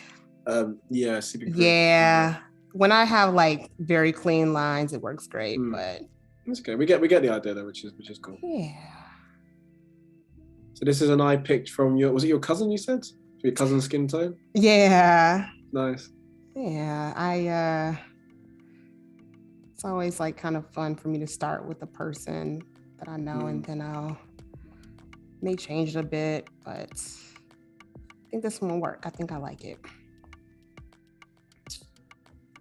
Yeah. When I have like very clean lines, it works great. But that's okay. We get the idea though, which is cool. Yeah. So this is an eye picked from was it your cousin you said? Your cousin's skin tone? Yeah. Nice. Yeah. It's always like kind of fun for me to start with a person that I know, and then I'll may change it a bit, but I think this one will work. I think I like it.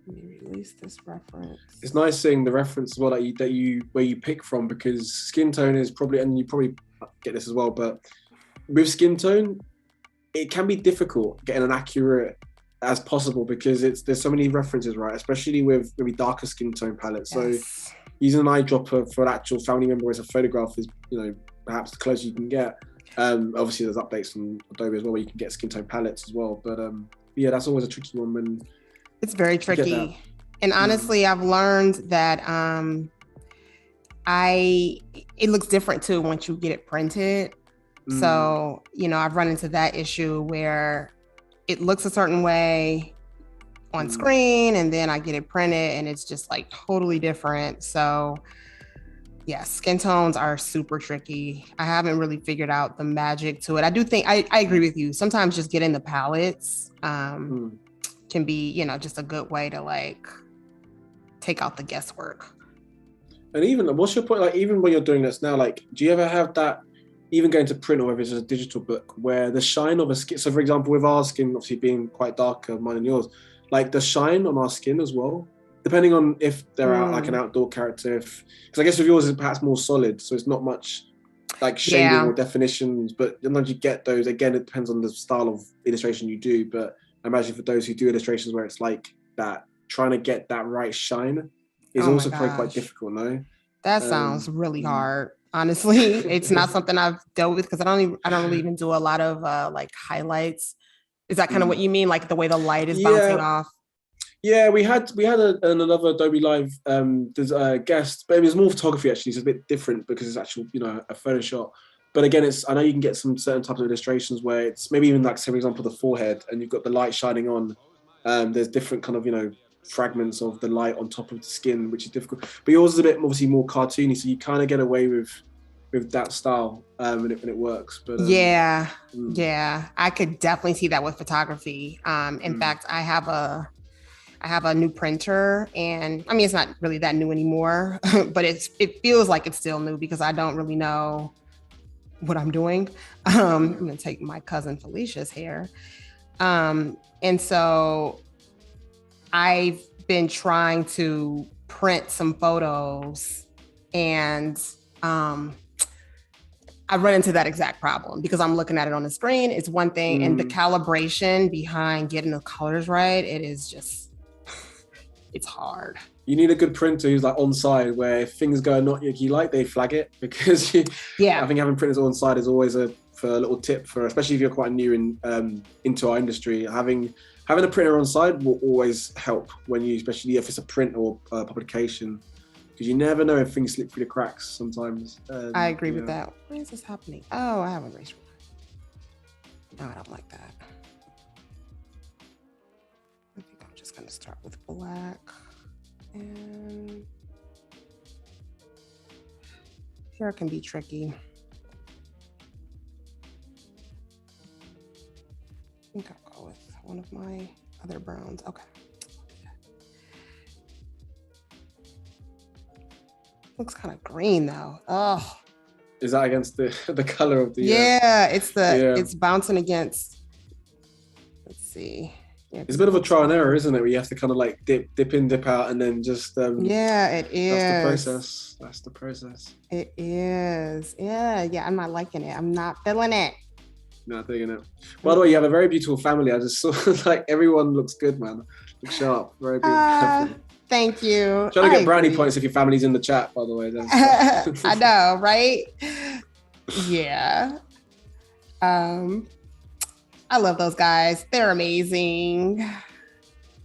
Let me release this reference. It's nice seeing the reference as well that you where you pick from, because skin tone is probably, and you probably get this as well, but with skin tone, it can be difficult getting an accurate as possible because there's so many references, right? Especially with maybe darker skin tone palettes. Yes. So using an eyedropper for an actual family member as a photograph is, perhaps the closest you can get. Obviously there's updates from Adobe as well where you can get skin tone palettes as well. But that's always a tricky one when it's very tricky. And honestly, I've learned that it looks different too once you get it printed. So, I've run into that issue where it looks a certain way on screen, and then I get it printed and it's just like totally different. So yeah, skin tones are super tricky. I haven't really figured out the magic to it. I do think I agree with you. Sometimes just getting the palettes can be, just a good way to like take out the guesswork. And even, what's your point? Like, even when you're doing this now, like, do you ever have that, even going to print or if it's just a digital book, where the shine of a skin, so for example, with our skin obviously being quite darker, mine and yours, like the shine on our skin as well, depending on if they're out like an outdoor character, because I guess with yours is perhaps more solid, so it's not much like shading or definitions, but sometimes you get those. Again, it depends on the style of illustration you do, but I imagine for those who do illustrations where it's like that, trying to get that right shine is also probably quite difficult, no? That sounds really hard. Honestly, it's not something I've dealt with because I don't really even do a lot of like highlights. Is that kind of what you mean? Like the way the light is bouncing off? Yeah, we had another Adobe Live. There's a guest, but it was more photography actually. It's a bit different because it's actual, a photo shot. But again, I know you can get some certain types of illustrations where it's maybe even like, say, for example, the forehead, and you've got the light shining on. There's different kind of, fragments of the light on top of the skin, which is difficult. But yours is a bit obviously more cartoony, so you kind of get away with that style, and it works. But yeah, I could definitely see that with photography. In fact, I have a new printer, and I mean, it's not really that new anymore, but it feels like it's still new because I don't really know what I'm doing. I'm gonna take my cousin Felicia's hair. And so I've been trying to print some photos, and I run into that exact problem because I'm looking at it on the screen. It's one thing, and the calibration behind getting the colors right, it is just, it's hard. You need a good printer who's like on side, where if things go not you like, they flag it, because I think having printers on side is always a little tip for, especially if you're quite new into our industry. Having a printer on side will always help when especially if it's a print or a publication, because you never know if things slip through the cracks sometimes. I agree with that. Where is this happening? Oh, I have a eraser. No, I don't like that. I think I'm just gonna start with black. And here it can be tricky. I think I'll go with one of my other browns. Okay. Looks kind of green though. Oh. Is that against the color of the? Yeah, it's bouncing against. Let's see. Yeah, it's a bit of a trial and error, isn't it? Where you have to kind of like dip in, dip out, and then just. Yeah, it is. That's the process. It is. Yeah. I'm not liking it. I'm not feeling it. Not digging it. By the way, you have a very beautiful family. I just saw like everyone looks good, man. Looks sharp. Very beautiful. Thank you. Trying to get brownie points if your family's in the chat, by the way. I know, right? Yeah. I love those guys. They're amazing.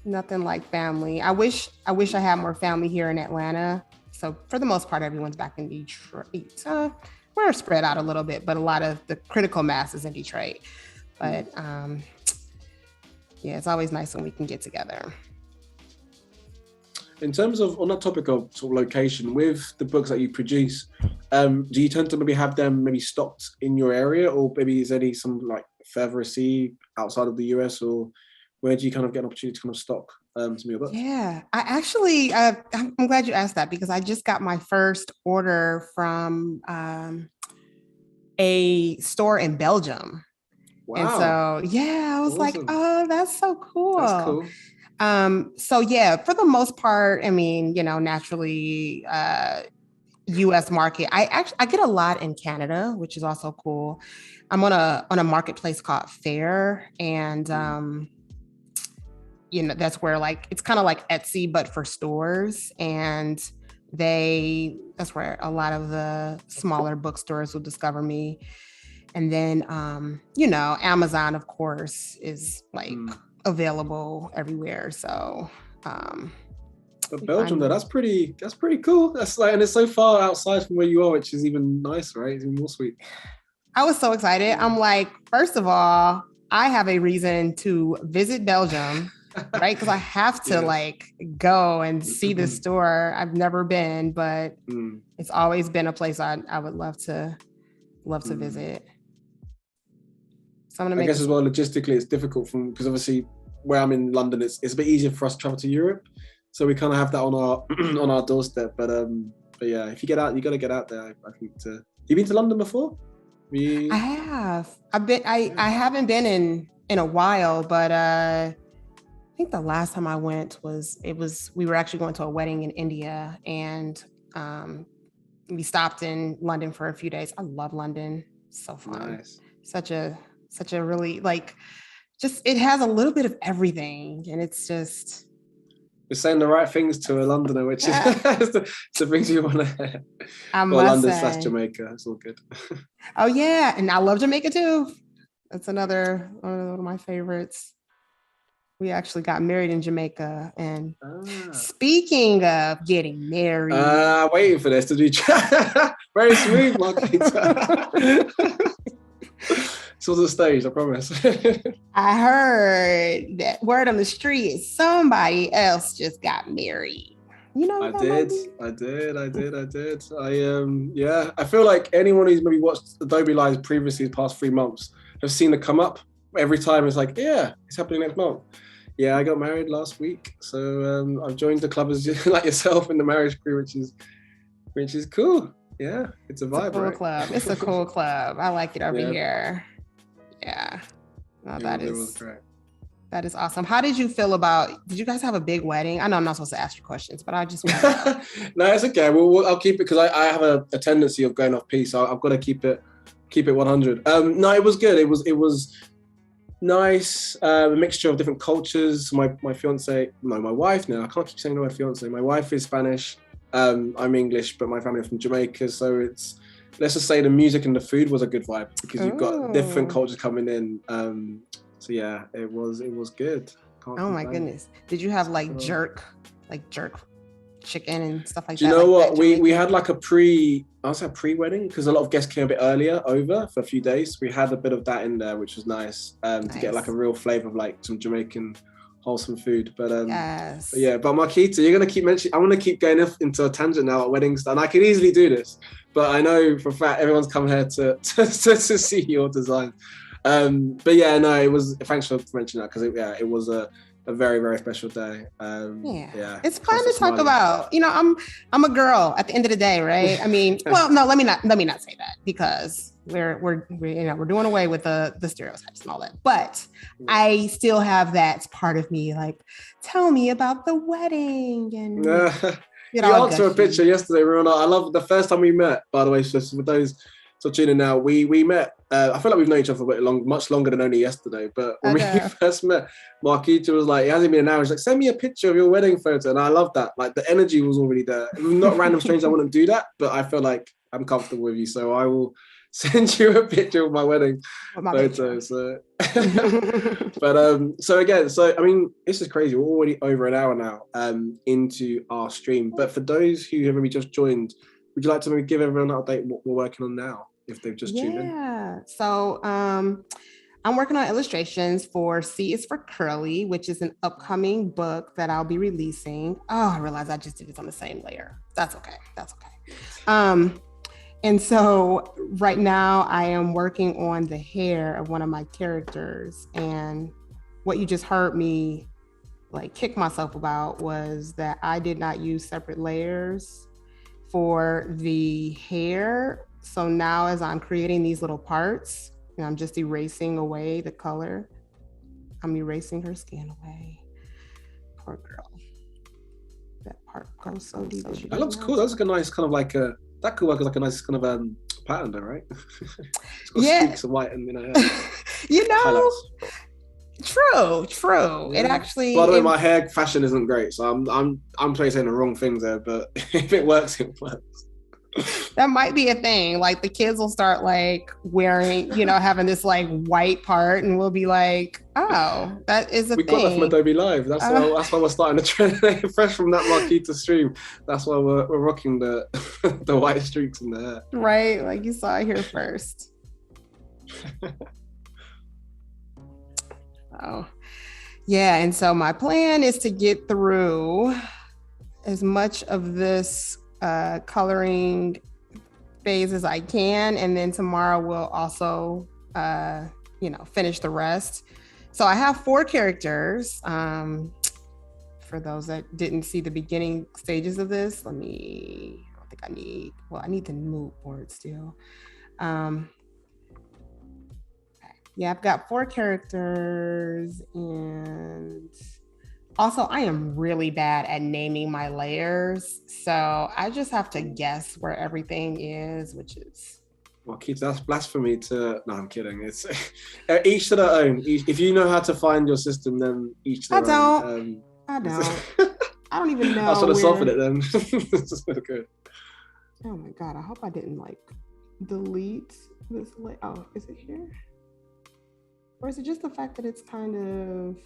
Nothing like family. I wish I had more family here in Atlanta. So for the most part, everyone's back in Detroit. We're spread out a little bit, but a lot of the critical mass is in Detroit. But yeah, it's always nice when we can get together. In terms of, on that topic of sort of location, with the books that you produce, do you tend to maybe have them maybe stocked in your area, or maybe is there any some like further sea outside of the US, or where do you kind of get an opportunity to kind of stock some of your books? Yeah, I actually, I'm glad you asked that, because I just got my first order from a store in Belgium. Wow. And so, yeah, I was like, oh, that's so cool. That's cool. So yeah, for the most part, I mean, naturally, US market. I get a lot in Canada, which is also cool. I'm on a marketplace called Fair, and that's where like it's kind of like Etsy but for stores, and that's where a lot of the smaller bookstores will discover me. And then Amazon, of course, is like available everywhere. So but Belgium though, that's pretty cool. That's like, and it's so far outside from where you are, which is even nicer, right? It's even more sweet. I was so excited. I'm like, first of all, I have a reason to visit Belgium, right? Because I have to like go and see the store. I've never been, but it's always been a place I would love to visit. So I guess as well, logistically, it's difficult because obviously where I'm in London, it's a bit easier for us to travel to Europe. So we kind of have that on our on our doorstep. But yeah, if you get out, you got to get out there. I think. You been to London before? I have. I haven't been in a while, but I think the last time I went we were actually going to a wedding in India, and we stopped in London for a few days. I love London. So fun. Nice. Such a really like, just, it has a little bit of everything, and it's just. You're saying the right things to a Londoner, which is the things you want to. London/Jamaica, it's all good. Oh yeah, and I love Jamaica too. That's one of my favorites. We actually got married in Jamaica, and speaking of getting married, waiting for this to be very smooth, Markita. It's on the stage, I promise. I heard that word on the street is somebody else just got married. I did. I feel like anyone who's maybe watched Adobe Live previously the past 3 months have seen it come up every time. It's like, yeah, it's happening next month. Yeah, I got married last week, so I've joined the club as like yourself in the marriage crew, which is cool. Yeah, it's a vibe. It's a cool club. It's a cool club. I like it over here. Yeah, no, that is awesome. How did you feel did you guys have a big wedding? I know I'm not supposed to ask you questions, but I just want to know. No, it's okay. Well, I'll keep it, because I have a tendency of going off piece. So I've got to keep it 100. No, it was good. It was nice. A mixture of different cultures. My wife now. I can't keep saying my fiance. My wife is Spanish. I'm English, but my family are from Jamaica. So let's just say the music and the food was a good vibe, because you've got different cultures coming in. So yeah, it was good. Oh my goodness. Did you have like jerk chicken and stuff like that? Do you know what? We had like a pre-wedding, because a lot of guests came a bit earlier over for a few days. We had a bit of that in there, which was nice, to get like a real flavor of like some Jamaican wholesome food. But yes. But yeah, but Markita, you're gonna keep mentioning. I want to keep going into a tangent now at weddings, and I can easily do this, but I know for a fact everyone's come here to see your design. But yeah, no, it was. Thanks for mentioning that because it was a very, very special day. Yeah, it's fun to talk about. I'm a girl at the end of the day, right? I mean, well, no, let me not say that because we're doing away with the stereotypes and all that. But I still have that part of me, like, tell me about the wedding and. You asked for a picture yesterday, Rona. I love the first time we met, by the way, so with those tuning in now, we met. I feel like we've known each other for much longer than only yesterday. But when we first met, Markita was like, it hasn't been an hour. She's like, send me a picture of your wedding photo. And I love that. Like the energy was already there. It was not random strangers. I wouldn't do that, but I feel like I'm comfortable with you. So I will send you a picture of my wedding photo. So. But so again, I mean, this is crazy. We're already over an hour now into our stream. But for those who have maybe just joined, would you like to maybe give everyone an update what we're working on now if they've just tuned in? Yeah. So I'm working on illustrations for C is for Curly, which is an upcoming book that I'll be releasing. Oh, I realized I just did it on the same layer. That's okay. And so right now I am working on the hair of one of my characters. And what you just heard me like kick myself about was that I did not use separate layers for the hair. So now as I'm creating these little parts, and I'm just erasing away the color, I'm erasing her skin away. Poor girl. That part goes so deep. That looks cool. That's like a nice kind of like that could work as like a nice kind of pattern though, right? It's got streaks of white and highlights. True. It actually. By the way, my hair fashion isn't great, so I'm totally saying the wrong things there. But if it works, it works. That might be a thing. Like the kids will start like wearing, having this like white part, and we'll be like, "Oh, that is a thing." We got that from Adobe Live. That's why we're starting the trend. Fresh from that Markita stream. That's why we're rocking the the white streaks in the hair. Right, like you saw it here first. Oh, yeah. And so my plan is to get through as much of this coloring phase as I can, and then tomorrow we'll also finish the rest. So I have 4 characters. For those that didn't see the beginning stages of this, I need the Moodboard still. Yeah, I've got 4 characters, and also I am really bad at naming my layers. So I just have to guess where everything is, which is... Well, Keith, that's blasphemy to... No, I'm kidding. It's each to their own. If you know how to find your system, then each to their own. I don't. I don't even know. I'll sort of soften it then. Good. Oh my God, I hope I didn't delete this. Oh, is it here? Or is it just the fact that it's kind of...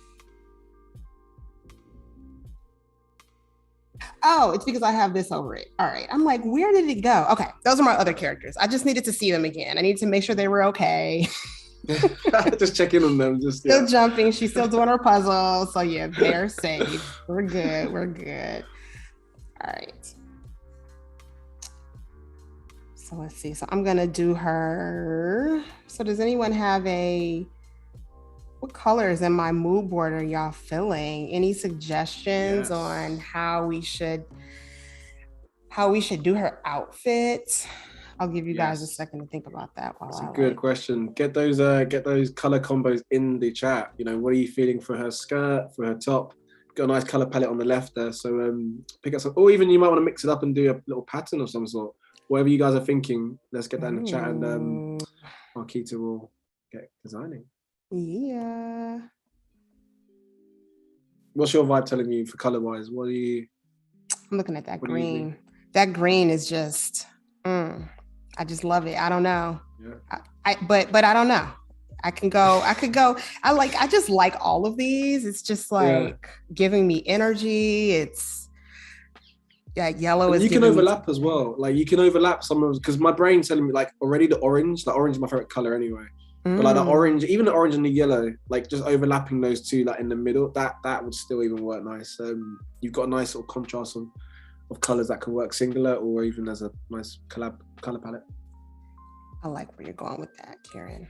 Oh, it's because I have this over it. All right. I'm like, where did it go? Okay. Those are my other characters. I just needed to see them again. I need to make sure they were okay. Just check in on them. Still jumping. She's still doing her puzzle. So yeah, they're safe. We're good. All right. So let's see. So I'm going to do her. So does anyone have what colors in my mood board are y'all feeling? Any suggestions on how we should do her outfit? I'll give you guys a second to think about that. That's a good question. Get those color combos in the chat. What are you feeling for her skirt, for her top? Got a nice color palette on the left there. So pick up some, or even you might want to mix it up and do a little pattern of some sort. Whatever you guys are thinking, let's get that in the chat, and Markita will get designing. Yeah. What's your vibe telling you for color wise? What are you? I'm looking at that green. That green is just, I just love it. I don't know. Yeah. But I don't know. I could go. I just like all of these. It's just giving me energy. It's yellow is. You can overlap as well. Like you can overlap some of, because my brain's telling me already the orange. The orange is my favorite color anyway. But the orange, even the orange and the yellow, just overlapping those two in the middle, that would still even work nice. You've got a nice sort of contrast of colors that can work singular or even as a nice color palette. I like where you're going with that, Kieron.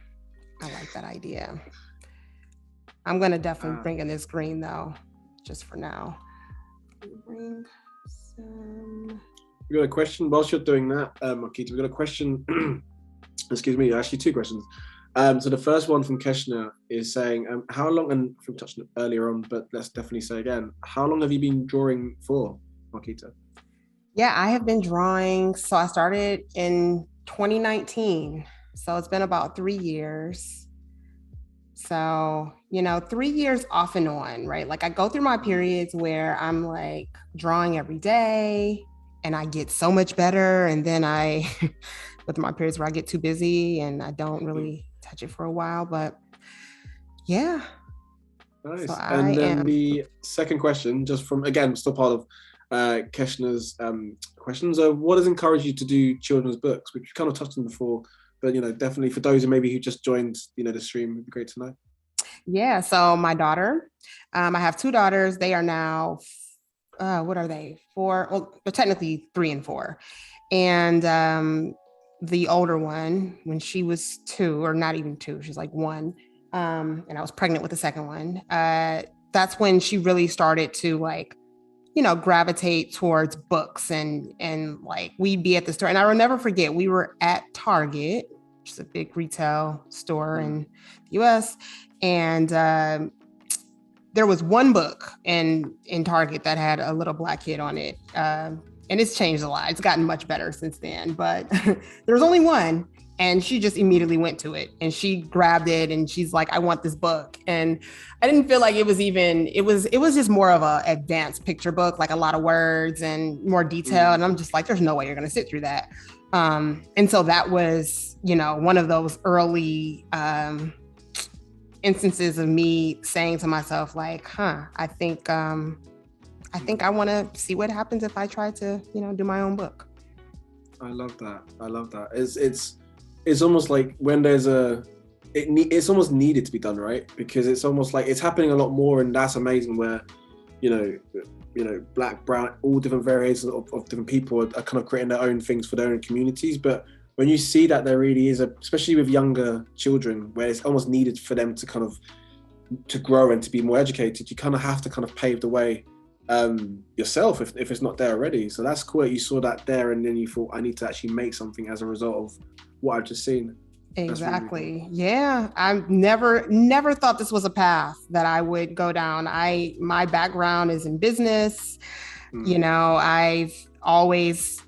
I like that idea. I'm going to definitely bring in this green though, just for now. Bring some... We got a question whilst you're doing that, Markita. We got a question. Excuse me, actually 2 questions. So the first one from Keshner is saying, how long, and from touching it earlier on, but let's definitely say again, how long have you been drawing for, Markita? Yeah, I have been drawing. So I started in 2019. So it's been about 3 years. So, 3 years off and on, right? Like I go through my periods where I'm like drawing every day and I get so much better. And then I, with my periods where I get too busy and I don't really touch it for a while, but yeah. Nice. So and then the second question, just from, again, still part of Keshner's questions, what has encouraged you to do children's books, which we kind of touched on before, but definitely for those who just joined the stream, it'd be great to know. Yeah, so my daughter, I have 2 daughters. They are now what are they? 4, well, they're technically 3 and 4. And the older one, when she was 2, or not even 2, she's like 1, and I was pregnant with the second one, that's when she really started to gravitate towards books and like we'd be at the store. And I will never forget, we were at Target, which is a big retail store in the US. And there was one book in Target that had a little Black kid on it. And it's changed a lot. It's gotten much better since then, but there was only one. And she just immediately went to it and she grabbed it and she's like, I want this book. And I didn't feel like it was just more of a advanced picture book, like a lot of words and more detail. And I'm just like, there's no way you're going to sit through that. And so that was, one of those early instances of me saying to myself, like, I think I want to see what happens if I try to, do my own book. I love that. It's almost like when there's it's almost needed to be done, right? Because it's almost like it's happening a lot more, and that's amazing. Where, Black, brown, all different variations of different people are kind of creating their own things for their own communities. But when you see that there really is especially with younger children, where it's almost needed for them to kind of to grow and to be more educated, you kind of have to kind of pave the way yourself if it's not there already. So that's cool that you saw that there, and then you thought, I need to actually make something as a result of what I've just seen. Exactly. Really cool. Yeah. I've never thought this was a path that I would go down. My background is in business. I've always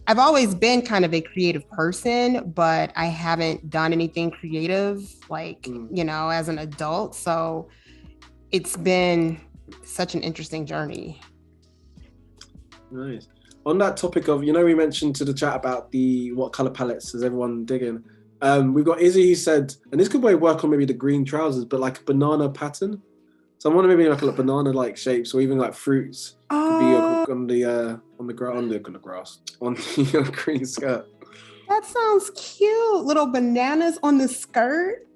been kind of a creative person, but I haven't done anything creative as an adult. So it's been such an interesting journey. Nice. On that topic of, we mentioned to the chat about what color palettes is everyone digging. We've got Izzy who said, and this could work on maybe the green trousers, but like a banana pattern. So I want to maybe like a banana like shapes or even like fruits could be on the grass on the green skirt. That sounds cute. Little bananas on the skirt.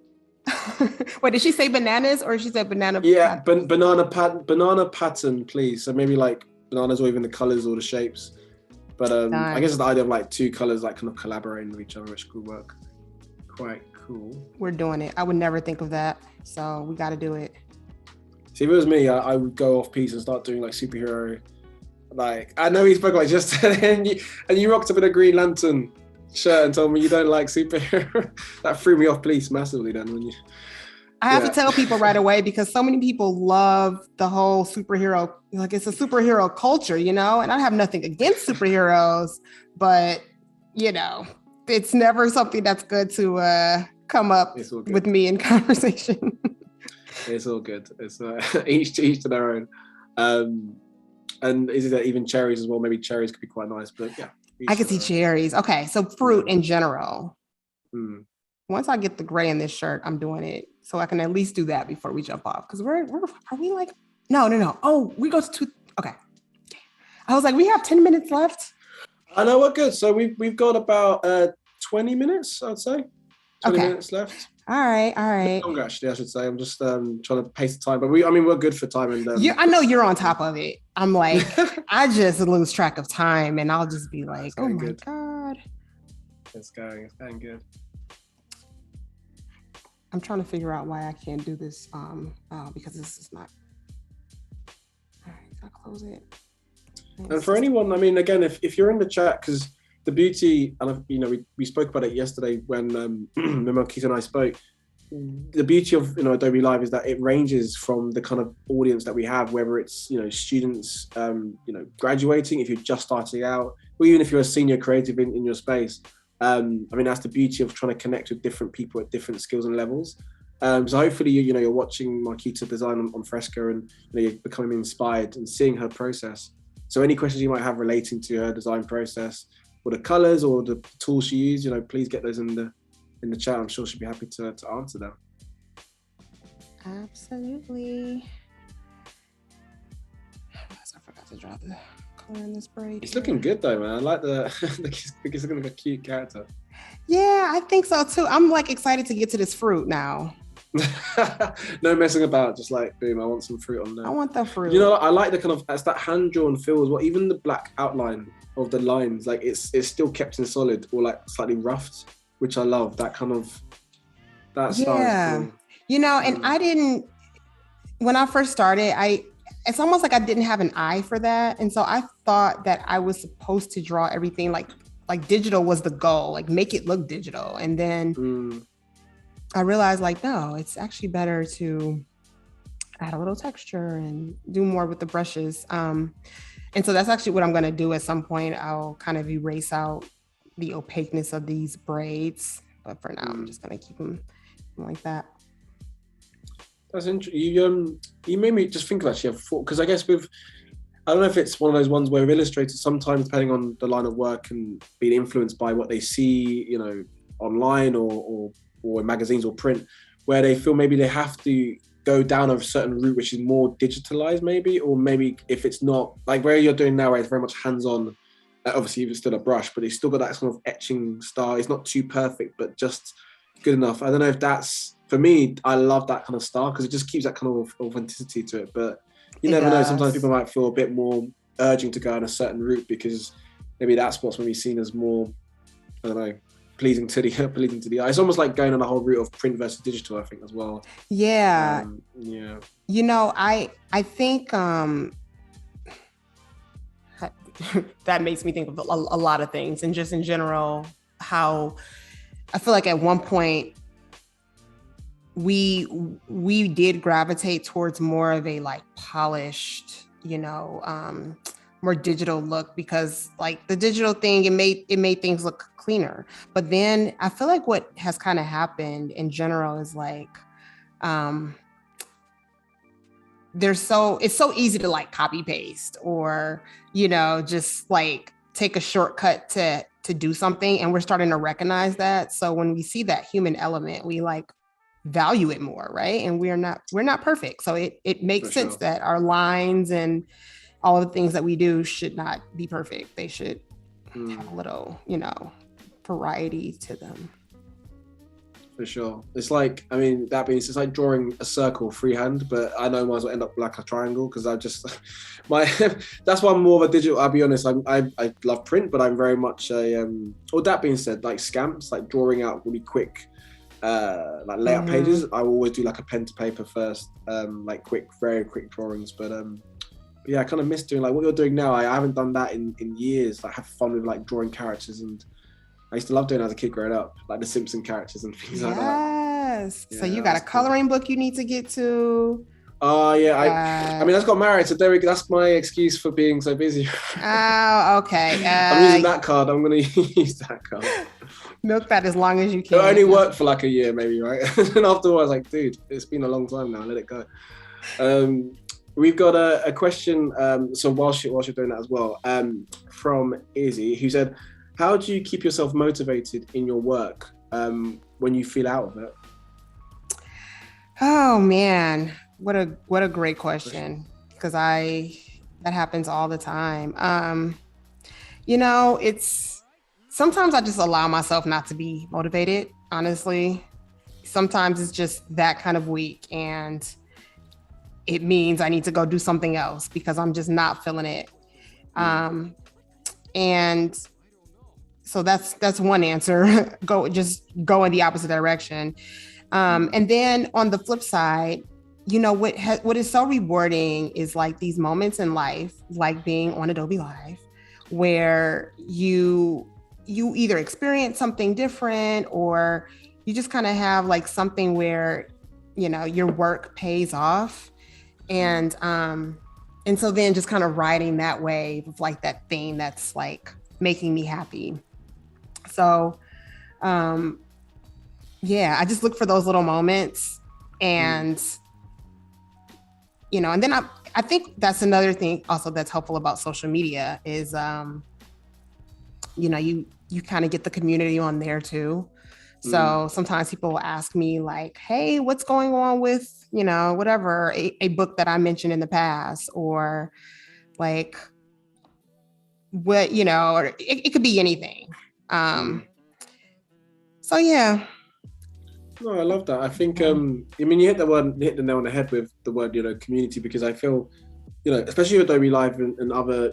Wait, did she say bananas or she said banana? Yeah, banana pattern, please. So maybe like bananas or even the colors or the shapes. But I guess it's the idea of like 2 colors like kind of collaborating with each other, which could work quite cool. We're doing it. I would never think of that. So we got to do it. See, if it was me, I would go off piece and start doing like superhero. Like, I know he spoke like just and you rocked up in a Green Lantern shirt and told me you don't like superhero. That threw me off police massively then when you... I have to tell people right away because so many people love the whole superhero, like it's a superhero culture, and I have nothing against superheroes, but it's never something that's good to come up with me in conversation. It's all good. It's each to their own. And is it even cherries as well? Maybe cherries could be quite nice, but yeah. I could see cherries. Okay, so fruit in general. Once I get the gray in this shirt, I'm doing it. So I can at least do that before we jump off. Because are we like, no. Oh, we go to 2. Okay. I was like, we have 10 minutes left. I know, we're good. So we've got about 20 minutes, I'd say. 20 minutes left. All right. Longer, actually, I should say. I'm just trying to pace the time, but we're good for time. And I know you're on top of it. I'm like, I just lose track of time, and I'll just be like, oh my God. It's going good. I'm trying to figure out why I can't do this because this is not. All right, I'll close it. And for anyone, I mean, again, if you're in the chat, because the beauty, and we spoke about it yesterday when Markita and I spoke. The beauty of Adobe Live is that it ranges from the kind of audience that we have, whether it's students graduating, if you're just starting out, or even if you're a senior creative in your space. I mean, that's the beauty of trying to connect with different people at different skills and levels. So hopefully you're watching Markita design on Fresco, and you're becoming inspired and seeing her process. So any questions you might have relating to her design process, or the colors, or the tools she used, please get those in the chat. I'm sure she'll be happy to answer them. Absolutely. I forgot to draw the color in this braid. It's looking good though, man. I like the it's looking like a cute character. Yeah, I think so too. I'm like excited to get to this fruit now. No messing about, just like boom, I want some fruit on there. I want the fruit. I like the kind of, it's that hand-drawn feel as well. Even the black outline of the lines, like it's still kept in solid or like slightly roughed, which I love. That kind of that style. Yeah, and I didn't, when I first started, it's almost like I didn't have an eye for that, and so I thought that I was supposed to draw everything like digital was the goal, like make it look digital, and then I realized no, it's actually better to add a little texture and do more with the brushes. And so that's actually what I'm going to do at some point. I'll kind of erase out the opaqueness of these braids, but for now I'm just going to keep them like that. That's interesting. You made me just think of actually, because I guess I don't know if it's one of those ones where illustrators sometimes, depending on the line of work, and being influenced by what they see, online or in magazines or print, where they feel maybe they have to go down a certain route which is more digitalized maybe, or maybe if it's not like where you're doing now, where it's very much hands-on. Obviously it's still a brush, but it's still got that sort of etching style. It's not too perfect, but just good enough. I don't know if that's, for me, I love that kind of style because it just keeps that kind of authenticity to it. But you never know, sometimes people might feel a bit more urging to go on a certain route because maybe that's what's maybe seen as more, I don't know, pleasing to the eye. It's almost like going on a whole route of print versus digital, I think, as well. Yeah. Yeah. I think that makes me think of a lot of things, and just in general, how I feel like at one point we did gravitate towards more of a polished, more digital look, because the digital thing, it made things look cleaner. But then I feel like what has kind of happened in general is it's so easy to copy paste, or just take a shortcut to do something, and we're starting to recognize that. So when we see that human element, we value it more, right? And we're not perfect, so it makes sense that our lines and all of the things that we do should not be perfect. They should have a little, variety to them. For sure. It's that means it's like drawing a circle freehand, but I know mine will end up like a triangle because I just, that's why I'm more of a digital, I'll be honest. I love print, but I'm very much that being said, scamps, drawing out really quick, layout pages. I will always do a pen to paper first, quick, very quick drawings. But yeah, I kind of miss doing what you're doing now. I haven't done that in years. Have fun with drawing characters, and I used to love doing it as a kid growing up, the Simpson characters and things like that. Yes. So you got a coloring book you need to get to. Oh yeah, I just got married, so that's my excuse for being so busy. Oh, okay. I'm using that card. I'm gonna use that card. Milk that as long as you can. It only worked for a year, maybe, right? And afterwards, I was dude, it's been a long time now. Let it go. We've got a question. So whilst you're doing that as well, from Izzy, who said, "How do you keep yourself motivated in your work when you feel out of it?" Oh man, what a great question, because that happens all the time. It's sometimes I just allow myself not to be motivated, honestly. Sometimes it's just that kind of week, and it means I need to go do something else because I'm just not feeling it. And so that's one answer. Go in the opposite direction. And then on the flip side, what is so rewarding is like these moments in life, like being on Adobe Live, where you either experience something different or you just kind of have like something where, your work pays off. And so then just kind of riding that wave of like that thing that's like making me happy. So, I just look for those little moments and, and then I think that's another thing also that's helpful about social media is, you kind of get the community on there too. So sometimes people will ask me like, hey, what's going on with, whatever, a book that I mentioned in the past, or like what, or it could be anything. So yeah. No, I love that. I think, you hit the nail on the head with the word, community, because I feel, especially with Adobe Live and other,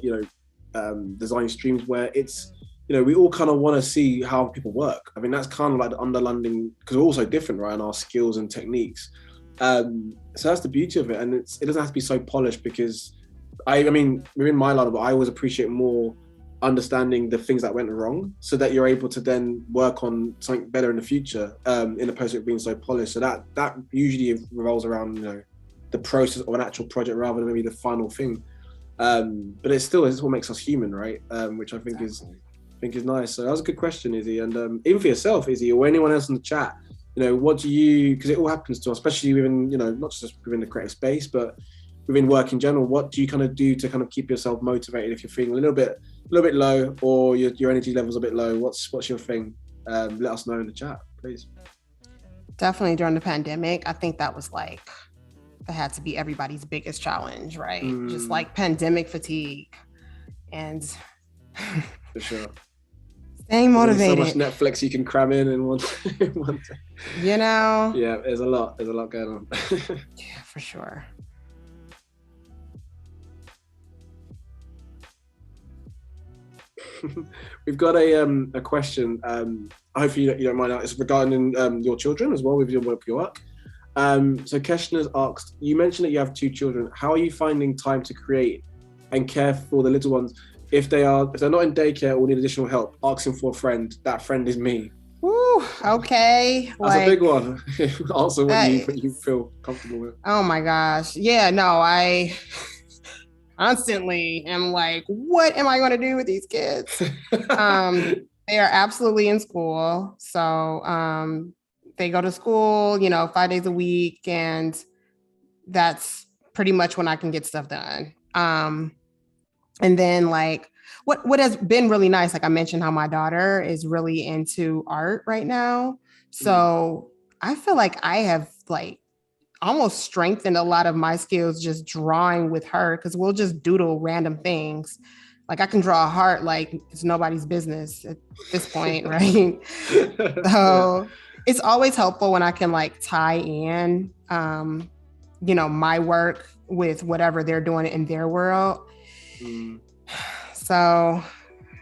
design streams where it's, we all kind of want to see how people work. I mean, that's kind of like the underlying, because we're all so different, right, in our skills and techniques. So that's the beauty of it. And it doesn't have to be so polished, because I mean, within my line of work, I always appreciate more understanding the things that went wrong, so that you're able to then work on something better in the future, in opposed to it being so polished. So that usually revolves around, the process of an actual project rather than maybe the final thing. But it's what makes us human, right? Which I think is nice. So that was a good question, Izzy. And even for yourself, Izzy, or anyone else in the chat, what do you, because it all happens to us, especially within, not just within the creative space, but within work in general, what do you kind of do to kind of keep yourself motivated if you're feeling a little bit low, or your energy level's a bit low? What's your thing? Let us know in the chat, please. Definitely during the pandemic, I think that was like, that had to be everybody's biggest challenge, right? Just like pandemic fatigue and for sure. Staying motivated. There's so much Netflix you can cram in one day. Yeah, there's a lot going on. Yeah, for sure. We've got a question. Hopefully you don't mind. It's regarding your children as well with your work. So Keshna's asked, you mentioned that you have 2 children. How are you finding time to create and care for the little ones? If they're not in daycare or need additional help, asking for a friend. That friend is me. Woo, okay. That's a big one. Also what you feel comfortable with. Oh my gosh. Yeah, no, I constantly am like, what am I going to do with these kids? They are absolutely in school. So they go to school, 5 days a week, and that's pretty much when I can get stuff done. And then like what has been really nice, like I mentioned how my daughter is really into art right now. So I feel like I have like almost strengthened a lot of my skills just drawing with her, because we'll just doodle random things. Like I can draw a heart like it's nobody's business at this point, right? So it's always helpful when I can like tie in, my work with whatever they're doing in their world. So,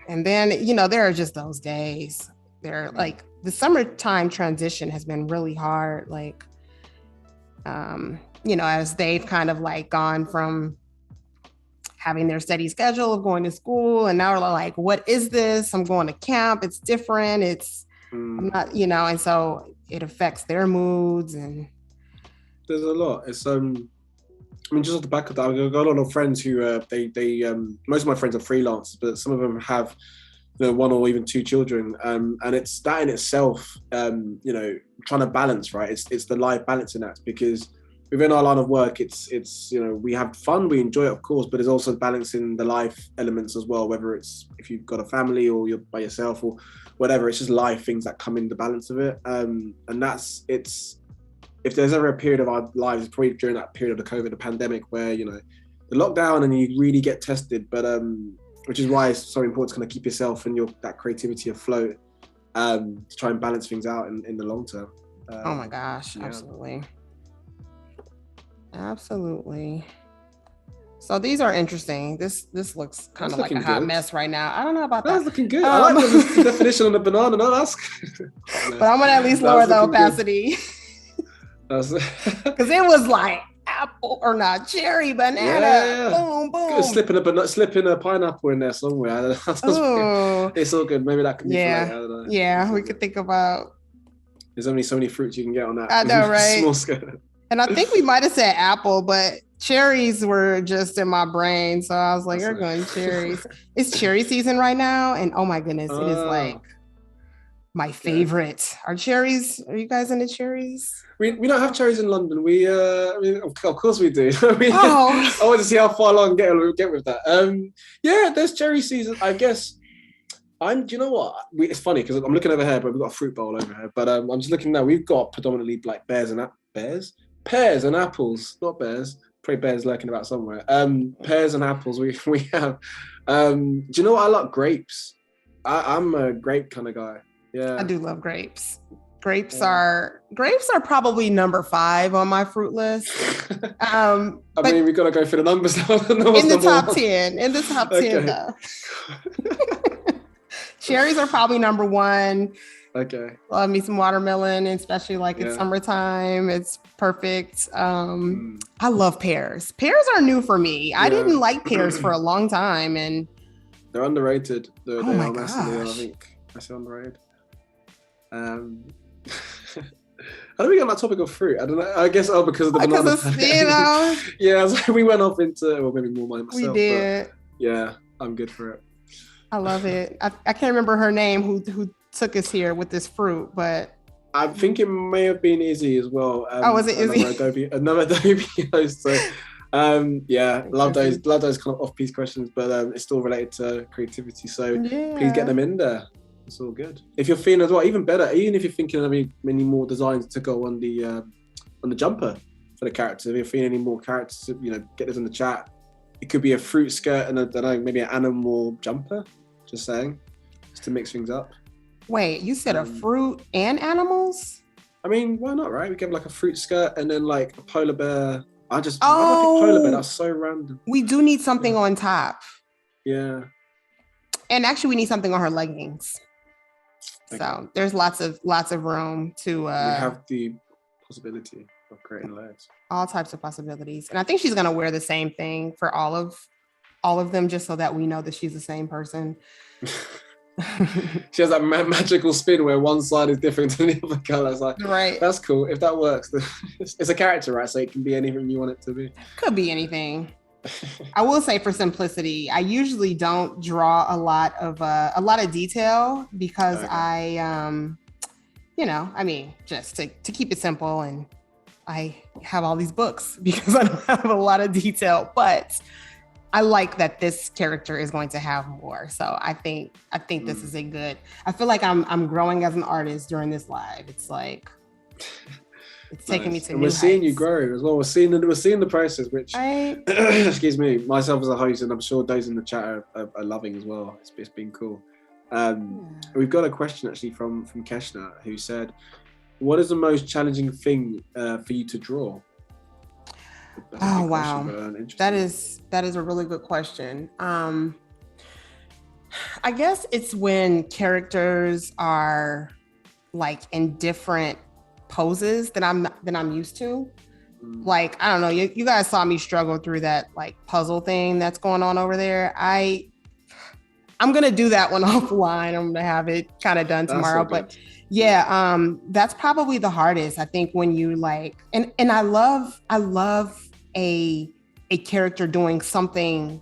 and then, there are just those days. They're like, the summertime transition has been really hard. Like, as they've kind of like gone from having their steady schedule of going to school, and now we're like, what is this? I'm going to camp. It's different. I'm not, and so it affects their moods. And there's a lot. It's, just off the back of that, I've got a lot of friends who, most of my friends are freelancers, but some of them have, 1 or even 2 children. And it's that in itself, trying to balance, right? It's the life balancing act, because within our line of work, it's we have fun, we enjoy it, of course, but it's also balancing the life elements as well, whether it's if you've got a family or you're by yourself or whatever, it's just life things that come in the balance of it. And if there's ever a period of our lives, it's probably during that period of the COVID, the pandemic, where, the lockdown and you really get tested, but which is why it's so important to kind of keep yourself and that creativity afloat, to try and balance things out in the long term. Oh my gosh, yeah. Absolutely. So these are interesting. This looks kind of like a hot mess right now. I don't know about that. That's looking good. I like the definition on the banana. No, that's. But I'm gonna at least lower the opacity. Because Because it was like apple or not cherry, banana, boom, boom. Slipping a pineapple in there somewhere. I don't know. It's all good. Maybe that could be for later. I don't know. Yeah, we could think about. There's only so many fruits you can get on that. I know, right? Small scale. And I think we might have said apple, but cherries were just in my brain. So I was like, you're going cherries. It's cherry season right now. And oh my goodness, it is like my favorite. Are you guys into cherries? We don't have cherries in London. Of course we do. I want to see how far along we get with that. There's cherry season. I guess. Do you know what? It's funny because I'm looking over here, but we've got a fruit bowl over here. But I'm just looking now. We've got predominantly like pears and apples, not bears. Probably bears lurking about somewhere. Pears and apples. We have. Do you know what I like? Grapes. I'm a grape kind of guy. Yeah, I do love grapes. Grapes are probably number 5 on my fruit list. I mean, we've got to go for the numbers now. In the top 10, though. Cherries are probably number 1. Okay. Love me some watermelon, especially like it's summertime. It's perfect. I love pears. Pears are new for me. I didn't like pears for a long time, and they're underrated. They are massively, gosh. I think. I say underrated. How do we get on that topic of fruit? I don't know. I guess because of the banana. Yeah, so we went off into, well, maybe more myself. We did. But yeah, I'm good for it. I love it. I can't remember her name who took us here with this fruit, but I think it may have been Izzy as well. Was it Izzy? Another Adobe host. So love those kind of off-piece questions, but it's still related to creativity. So please get them in there. It's all good. If you're feeling as well, even better, even if you're thinking of any more designs to go on the jumper for the characters, if you're feeling any more characters, get this in the chat. It could be a fruit skirt and maybe an animal jumper. Just saying, just to mix things up. Wait, you said a fruit and animals? I mean, why not, right? We give like a fruit skirt and then like a polar bear. Why did I pick polar bear? That's so random. We do need something on top. Yeah. And actually, we need something on her leggings. Okay. So there's lots of room to. We have the possibility of creating layers. All types of possibilities, and I think she's gonna wear the same thing for all of them, just so that we know that she's the same person. She has that magical spin where one side is different to the other color. It's like, right. That's cool. If that works, it's a character, right? So it can be anything you want it to be. Could be anything. I will say, for simplicity, I usually don't draw a lot of detail because just to keep it simple, and I have all these books because I don't have a lot of detail, but I like that this character is going to have more. So I think this is I feel like I'm growing as an artist during this live. It's like, it's taking me to new heights. We're seeing you grow as well. We're seeing the process, which, excuse me, myself as a host, and I'm sure those in the chat are loving as well. It's been cool. We've got a question actually from Keshna, who said, what is the most challenging thing for you to draw? Oh, wow. That is a really good question. I guess it's when characters are like in different poses than I'm used to. Like, I don't know, you guys saw me struggle through that like puzzle thing that's going on over there. I'm gonna do that one offline. I'm gonna have it kind of done tomorrow. But yeah, that's probably the hardest. I think when you like, and I love a character doing something,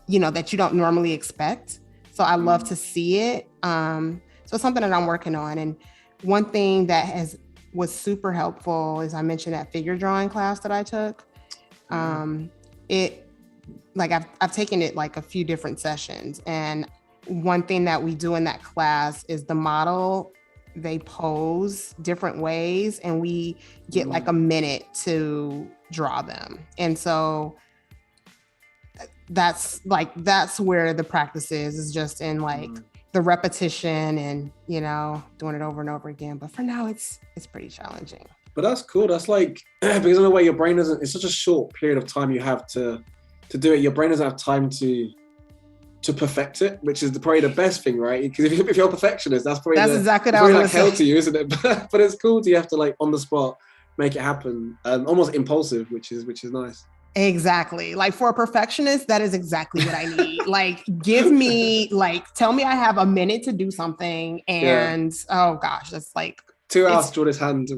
that you don't normally expect. So I love to see it. So it's something that I'm working on. And one thing that was super helpful is I mentioned that figure drawing class that I took. I've taken it like a few different sessions. And one thing that we do in that class is the model, they pose different ways and we get like a minute to draw them. And so that's where the practice is just in like the repetition and, doing it over and over again. But for now, it's pretty challenging. But that's cool. That's like, because in a way your brain doesn't, it's such a short period of time you have to do it. Your brain doesn't have time to perfect it, which is probably the best thing, right? Because if you're a perfectionist, that's exactly what I was going to say. Hell to you, isn't it? But it's cool to you have to like on the spot make it happen, almost impulsive, which is nice. Exactly. Like for a perfectionist, that is exactly what I need. Like, give me, like, tell me I have a minute to do something. And oh gosh, that's like 2 hours to draw this hand.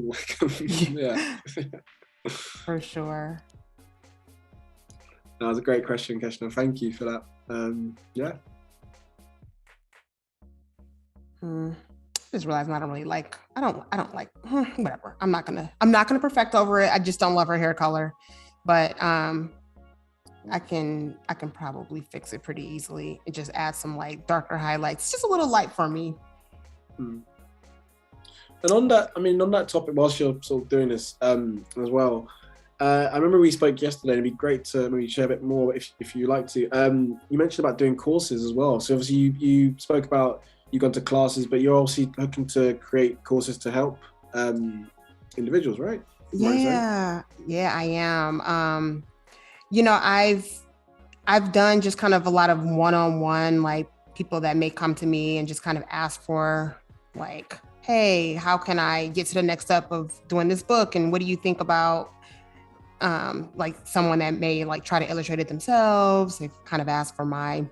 Yeah. For sure. That was a great question, Keshna. Thank you for that. Yeah. I just realized I don't really like, I don't like, whatever. I'm not gonna perfect over it. I just don't love her hair color. But I can probably fix it pretty easily and just add some like darker highlights, just a little light for me. And on that topic, whilst you're sort of doing this as well, I remember we spoke yesterday. It'd be great to maybe share a bit more if you like to. You mentioned about doing courses as well. So obviously you spoke about you've gone to classes, but you're obviously looking to create courses to help individuals, right? Yeah, I am. You know, I've done just kind of a lot of one-on-one, like people that may come to me and just kind of ask for like, hey, how can I get to the next step of doing this book? And what do you think about like someone that may like try to illustrate it themselves? They kind of ask for my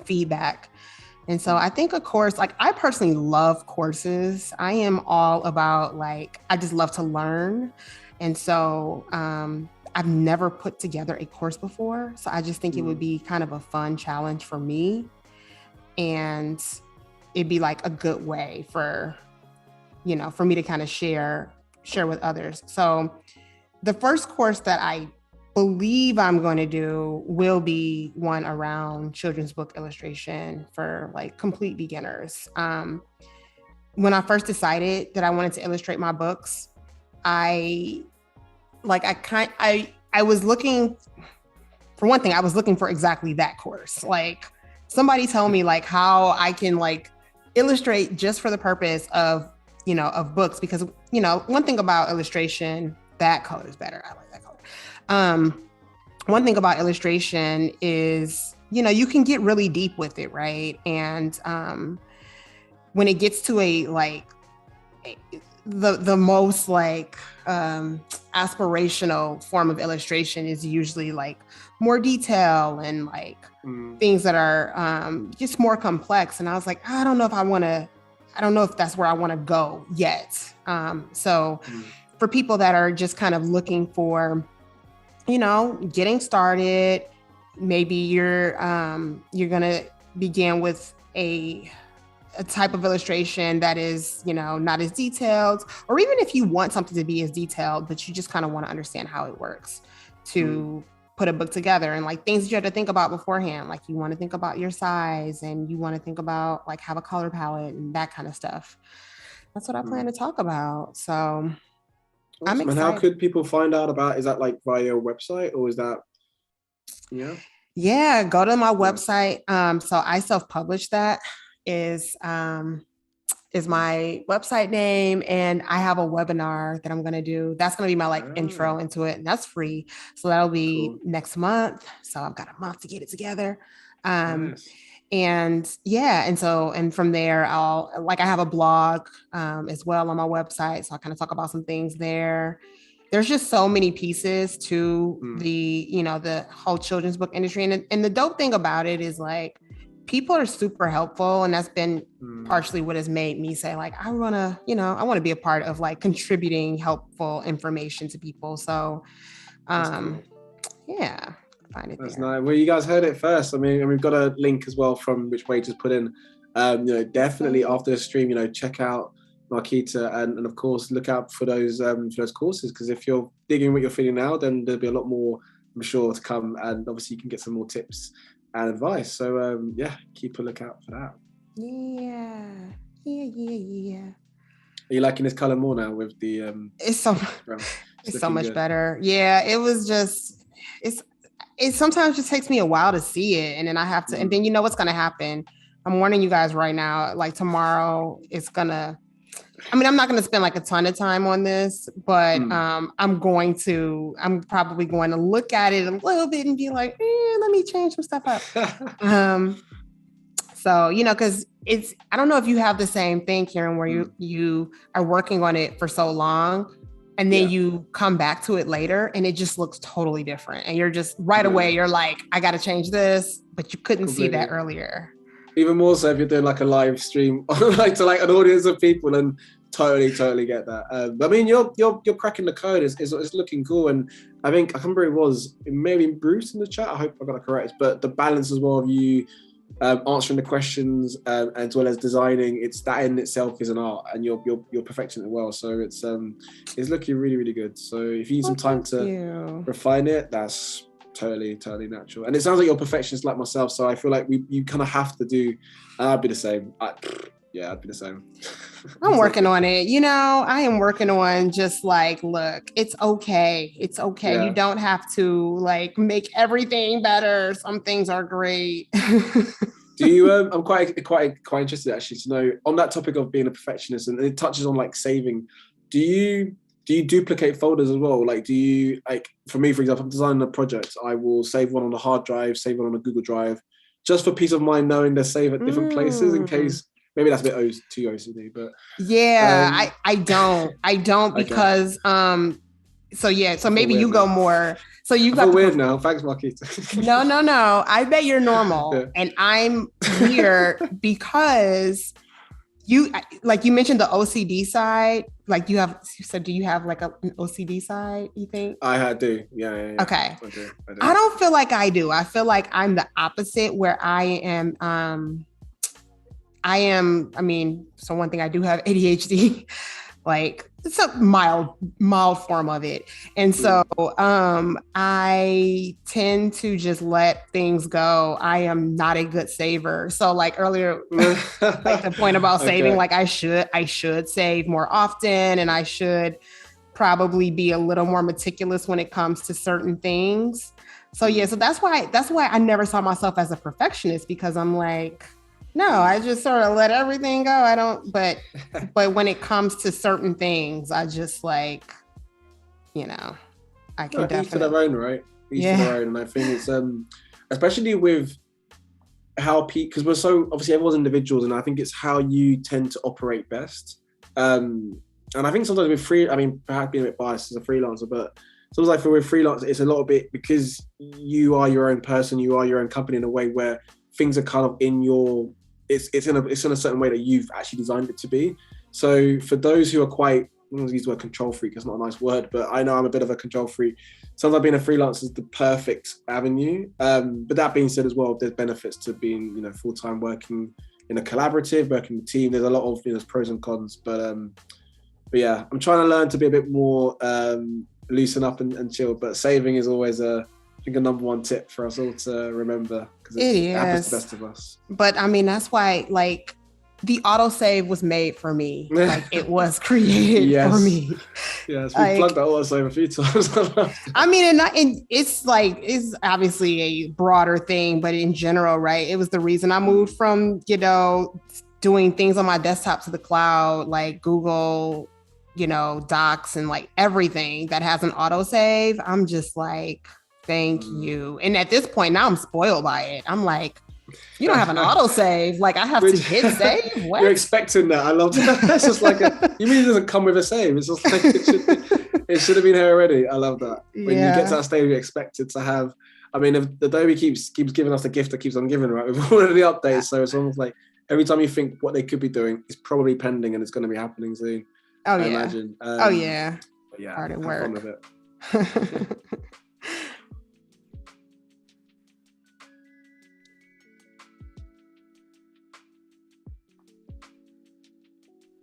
feedback. And so I think a course, like I personally love courses. I am all about like, I just love to learn. And so I've never put together a course before. So I just think it would be kind of a fun challenge for me. And it'd be like a good way for, you know, for me to kind of share with others. So the first course that I believe I'm going to do will be one around children's book illustration for like complete beginners. When I first decided that I wanted to illustrate my books, I was looking, for one thing, I was looking for exactly that course. Like somebody tell me like how I can like illustrate just for the purpose of, you know, of books, because, you know, one thing about illustration, that color is better. I like that color. One thing about illustration is, you know, you can get really deep with it, right? And when it gets to the most like aspirational form of illustration is usually like more detail and like things that are just more complex. And I was like, I don't know if that's where I want to go yet. So for people that are just kind of looking for, you know, getting started, maybe you're gonna begin with a type of illustration that is, you know, not as detailed, or even if you want something to be as detailed, but you just kind of want to understand how it works to put a book together, and like things that you have to think about beforehand. Like you want to think about your size, and you want to think about like have a color palette and that kind of stuff. That's what I plan to talk about. So I'm excited. And how could people find out about, is that like via your website, or is that, Yeah, go to my website. So I self-published that is my website name, and I have a webinar that I'm going to do. That's going to be my like intro into it, and that's free. So that'll be next month. So I've got a month to get it together. Nice. And yeah, and from there, I have a blog as well on my website. So I kind of talk about some things there. There's just so many pieces to the, you know, the whole children's book industry. And the dope thing about it is like, people are super helpful. And that's been partially what has made me say like, I want to be a part of like contributing helpful information to people. So yeah. Find it. That's nice. Well, you guys heard it first. I mean, and we've got a link as well from which Wade just put in. You know, definitely after the stream, you know, check out Markita, and of course look out for those courses, because if you're digging what you're feeling now, then there'll be a lot more, I'm sure, to come, and obviously you can get some more tips and advice. So yeah, keep a lookout for that. Yeah. Are you liking this color more now with the it's so much better. Yeah, it was just it sometimes just takes me a while to see it, and then I have to, and then you know what's going to happen. I'm warning you guys right now, like tomorrow it's gonna, I'm not going to spend like a ton of time on this, but I'm probably going to look at it a little bit and be like, let me change some stuff up. So, you know, because I don't know if you have the same thing, Kieron, where you are working on it for so long, and then you come back to it later and it just looks totally different. And you're just right away, you're like, I got to change this, but you couldn't see that earlier. Even more so if you're doing like a live stream like to like an audience of people, and totally get that. I mean, you're cracking the code. It's looking cool, and I think I can't remember who it was. It may have been Bruce in the chat. I hope I got it correct. But the balance as well of you answering the questions as well as designing, it's that in itself is an art, and you're perfecting it well. So it's looking really good. So if you need some time to refine it, that's totally natural. And it sounds like you're a perfectionist like myself, so I feel like you kind of have to do. I'd be the same. I'd be the same. I'm working on it. I am working on just like, look, it's okay. Yeah. You don't have to like make everything better. Some things are great. Do you? I'm quite interested actually to know on that topic of being a perfectionist, and it touches on like saving. Do you duplicate folders as well? Like, do you, like, for me, for example, I'm designing a project, I will save one on a hard drive, save one on a Google Drive, just for peace of mind, knowing they're saved at different places in case. Maybe that's a bit too OCD, but I don't because so maybe you go more. So you got weird now. Thanks, Markita. No. I bet you're normal, and I'm weird because you mentioned the OCD side. Like do you have like an OCD side? You think? I do. Yeah. Okay. I do. I don't feel like I do. I feel like I'm the opposite, where I mean, so one thing, I do have ADHD, like it's a mild form of it. And so I tend to just let things go. I am not a good saver. So like earlier, like the point about saving, like I should save more often, and I should probably be a little more meticulous when it comes to certain things. So so that's why I never saw myself as a perfectionist, because I'm like, no, I just sort of let everything go. I don't, but when it comes to certain things, I just like, I can definitely. Each to their own, right? Each to their own. And I think it's, especially with how because we're so, obviously everyone's individuals, and I think it's how you tend to operate best. And I think sometimes with perhaps being a bit biased as a freelancer, but sometimes I feel with freelance, it's a little bit because you are your own person, you are your own company in a way where things are kind of in your, it's in a certain way that you've actually designed it to be. So for those who are quite, I don't want to use the word control freak, it's not a nice word, but I know I'm a bit of a control freak. Sometimes being a freelancer is the perfect avenue. But that being said as well, there's benefits to being, full-time, working in a collaborative, working with a team. There's a lot of, there's pros and cons, but yeah, I'm trying to learn to be a bit more loosen up and chill, but saving is always a number one tip for us all to remember, because it happens to the best of us. But I mean, that's why like the autosave was made for me. Like it was created for me. Yes, we plugged that autosave a few times. I mean, and it's obviously a broader thing, but in general, right? It was the reason I moved from, doing things on my desktop to the cloud, like Google, Docs and like everything that has an autosave. I'm just like, thank you. And at this point now I'm spoiled by it. I'm like, you don't have an autosave. Like I have to hit save. What? You're expecting that. I love that. It's just like you mean it doesn't come with a save. It's just like it should have been here already. I love that. When you get to that stage, you're expected to have. I mean, if Adobe keeps giving us the gift that keeps on giving, right? With all of the updates, so it's almost like every time you think what they could be doing, it's probably pending and it's going to be happening soon. I imagine. Yeah. Hard at work. Fun with it.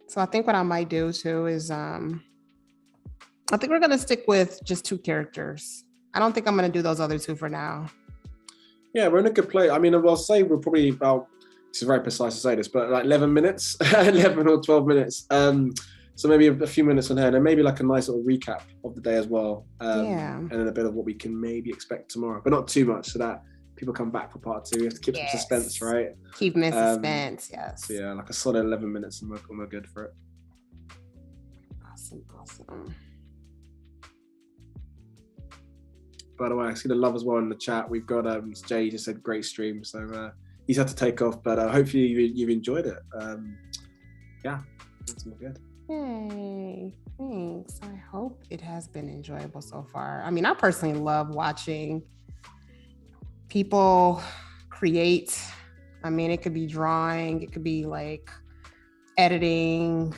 So I think what I might do too is, I think we're going to stick with just 2 characters. I don't think I'm going to do those other 2 for now. Yeah, we're in a good place. I mean, I'll say we're probably about, this is very precise to say this, but like 11 minutes, 11 or 12 minutes. So maybe a few minutes on here, and then maybe like a nice little recap of the day as well. And then a bit of what we can maybe expect tomorrow, but not too much, so that people come back for part 2. We have to keep some suspense, right? Keep them in suspense, yes. So yeah, like a solid 11 minutes and we're good for it. Awesome. By the way, I see the love as well in the chat. We've got Jay just said great stream, so he's had to take off, but hopefully you've enjoyed it. Yeah, it's all good. Yay. Thanks. I hope it has been enjoyable so far. I mean, I personally love watching people create. I mean, it could be drawing, it could be like editing.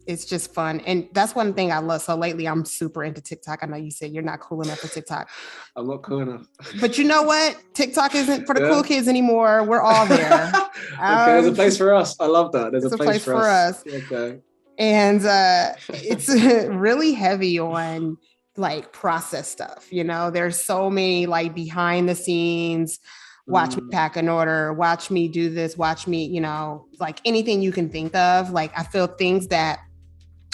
It's just fun. And that's one thing I love. So lately I'm super into TikTok. I know you said you're not cool enough for TikTok. I'm not cool enough. But you know what? TikTok isn't for the cool kids anymore. We're all there. Okay, there's a place for us. I love that. There's a place for us. Okay. And it's really heavy on like process stuff. You know, there's so many like behind the scenes, watch me pack an order, watch me do this, watch me, you know, like anything you can think of. Like I feel things that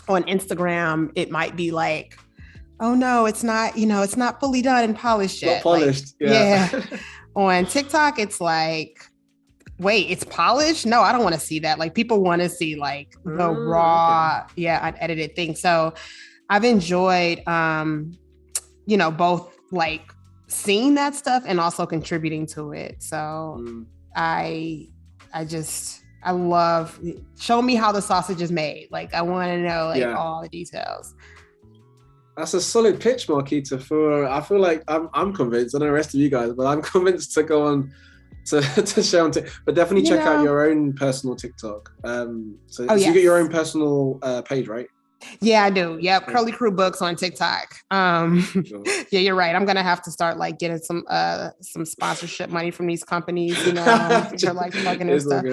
on Instagram, it might be like, oh no, it's not, you know, it's not fully done and polished yet. Not polished. Like, yeah. On TikTok, it's like, wait, it's polished? No, I don't want to see that. Like people want to see like the raw, unedited thing. So I've enjoyed, you know, both like seeing that stuff and also contributing to it. So I love, show me how the sausage is made. Like I want to know like all the details. That's a solid pitch, Markita. I feel like I'm convinced. I don't know the rest of you guys, but I'm convinced to go on to share on TikTok. But definitely check out your own personal TikTok. You get your own personal page, right? Yeah, I do. Yep. Curly Crew Books on TikTok. Sure. Yeah, you're right. I'm going to have to start like getting some sponsorship money from these companies, you know, for like plugging and stuff.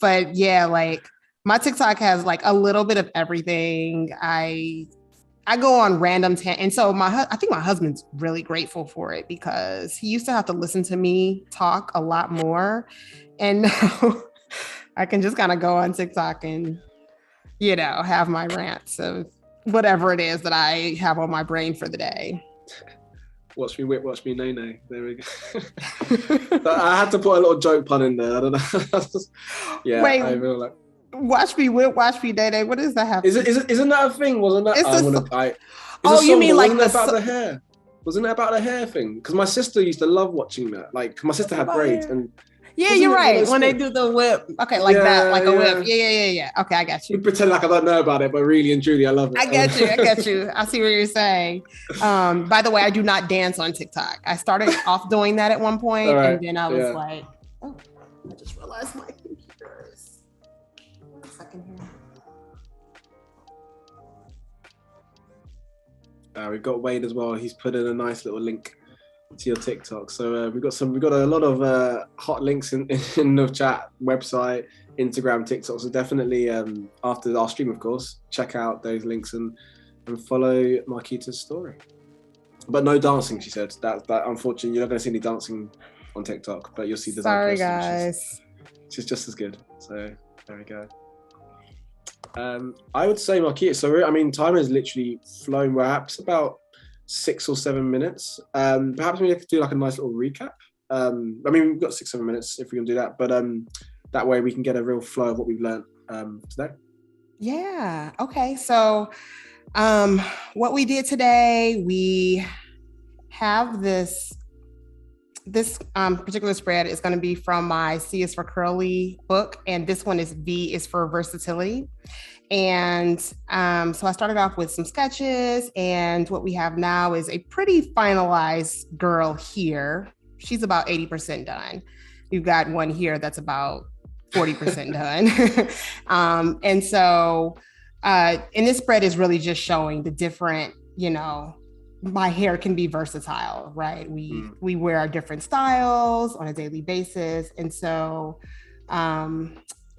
But yeah, like my TikTok has like a little bit of everything. I go on random and so I think my husband's really grateful for it because he used to have to listen to me talk a lot more. And now I can just kind of go on TikTok and, you know, have my rants of whatever it is that I have on my brain for the day. Watch me whip, watch me nay. There we go. I had to put a little joke pun in there. I don't know. Yeah, wait, I feel like watch me whip, watch me nay. What does that have? Isn't that a thing? Wasn't that? You mean like about the hair? Wasn't it about the hair thing? Because my sister used to love watching that. Like my sister had braids and. Yeah, you're right. When they do the whip. Okay, like that, like a whip. Yeah. Okay, I got you. We pretend like I don't know about it, but really and truly, I love it. I get you. I see what you're saying. By the way, I do not dance on TikTok. I started off doing that at one point, and then I was like, oh, I just realized my computer is... 1 second here. We've got Wade as well. He's put in a nice little link to your TikTok. So we've got a lot of hot links in the chat, website, Instagram, TikTok. So definitely after our stream, of course, check out those links and follow Markita's story. But no dancing, she said. That unfortunately, you're not going to see any dancing on TikTok, but you'll see the. Sorry, guys. She's just as good. So there we go. I would say Markita. So I mean, time has literally flown. We're at about 6 or 7 minutes. Perhaps we could do like a nice little recap. I mean, we've got 6-7 minutes if we can do that, but that way we can get a real flow of what we've learned today. Yeah. Okay. So what we did today, we have this particular spread is going to be from my C is for Curly book, and this one is V is for versatility. And so I started off with some sketches, and what we have now is a pretty finalized girl here. She's about 80% done. We've got one here that's about 40% done. And so, and this spread is really just showing the different, you know, my hair can be versatile, right? We wear our different styles on a daily basis. And so,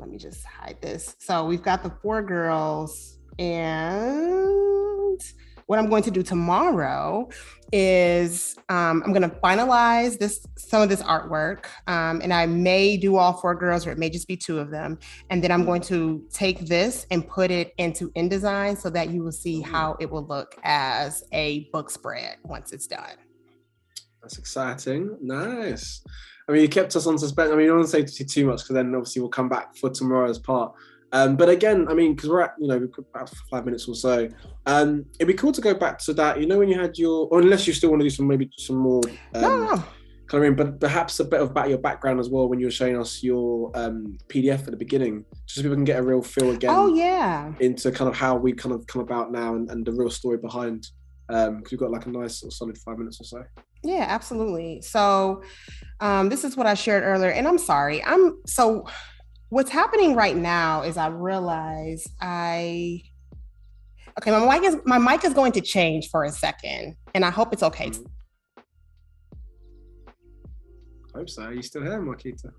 let me just hide this. So we've got the 4 girls, and what I'm going to do tomorrow is I'm going to finalize some of this artwork, and I may do all 4 girls, or it may just be 2 of them. And then I'm going to take this and put it into InDesign so that you will see how it will look as a book spread once it's done. That's exciting. Nice. I mean, you kept us on suspense. I mean, you don't want to say too much because then obviously we'll come back for tomorrow's part. But again, I mean, because we're at, we've got about 5 minutes or so. It'd be cool to go back to that. You know, when you had or unless you still want to do some more. No. Kieron, but perhaps a bit about your background as well when you were showing us your PDF at the beginning, just so people can get a real feel again. Oh yeah. Into kind of how we kind of come about now and the real story behind. Because we've got like a nice sort of solid 5 minutes or so. Yeah, absolutely. So this is what I shared earlier, and I'm sorry. So what's happening right now is I realize my mic is going to change for a second, and I hope it's okay. I hope so. Are you still here, Markita?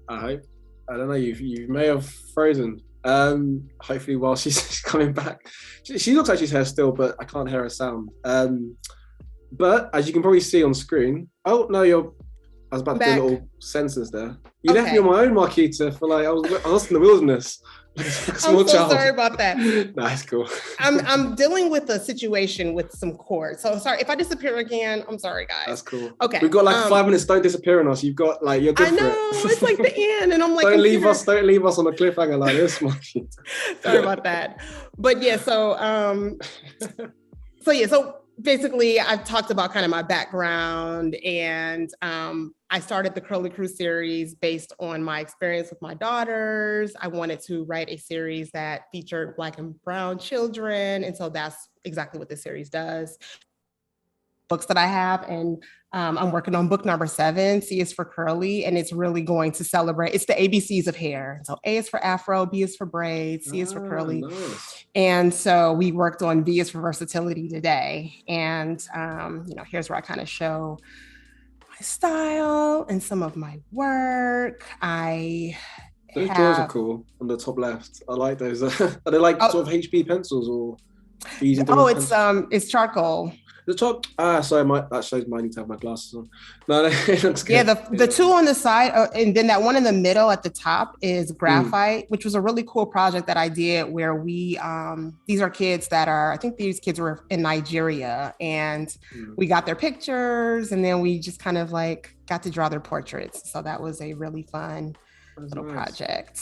I hope. I don't know. You may have frozen. Hopefully while she's coming back. She looks like she's here still, but I can't hear her sound. But as you can probably see on screen, I was about to do little sensors there. You left me on my own, Markita, for like I was lost in the wilderness. I'm so sorry about that. No, it's cool. I'm dealing with a situation with some cords. So sorry if I disappear again. I'm sorry, guys. That's cool. Okay. We've got like 5 minutes. Don't disappear on us. You've got like you're good. I know it's like the end, and I'm like, Don't leave us on a cliffhanger like this, Markita. Sorry about that. But yeah, so basically I've talked about kind of my background, and I started the Curly Crew series based on my experience with my daughters. I wanted to write a series that featured Black and brown children. And so that's exactly what this series does. Books that I have, and I'm working on book number 7, C is for Curly, and it's really going to celebrate, it's the ABCs of hair. So A is for Afro, B is for braids, C is for Curly. Nice. And so we worked on V is for versatility today. And, here's where I kind of show my style and some of my work. Those drawers are cool on the top left. I like those. Are they like sort of HB pencils or? It's charcoal. The top. Sorry, that shows I need to have my glasses on. No, it looks good. Yeah, the two on the side, and then that one in the middle at the top is graphite, which was a really cool project that I did where we, these are kids I think these kids were in Nigeria, and we got their pictures, and then we just kind of like got to draw their portraits. So that was a really fun project.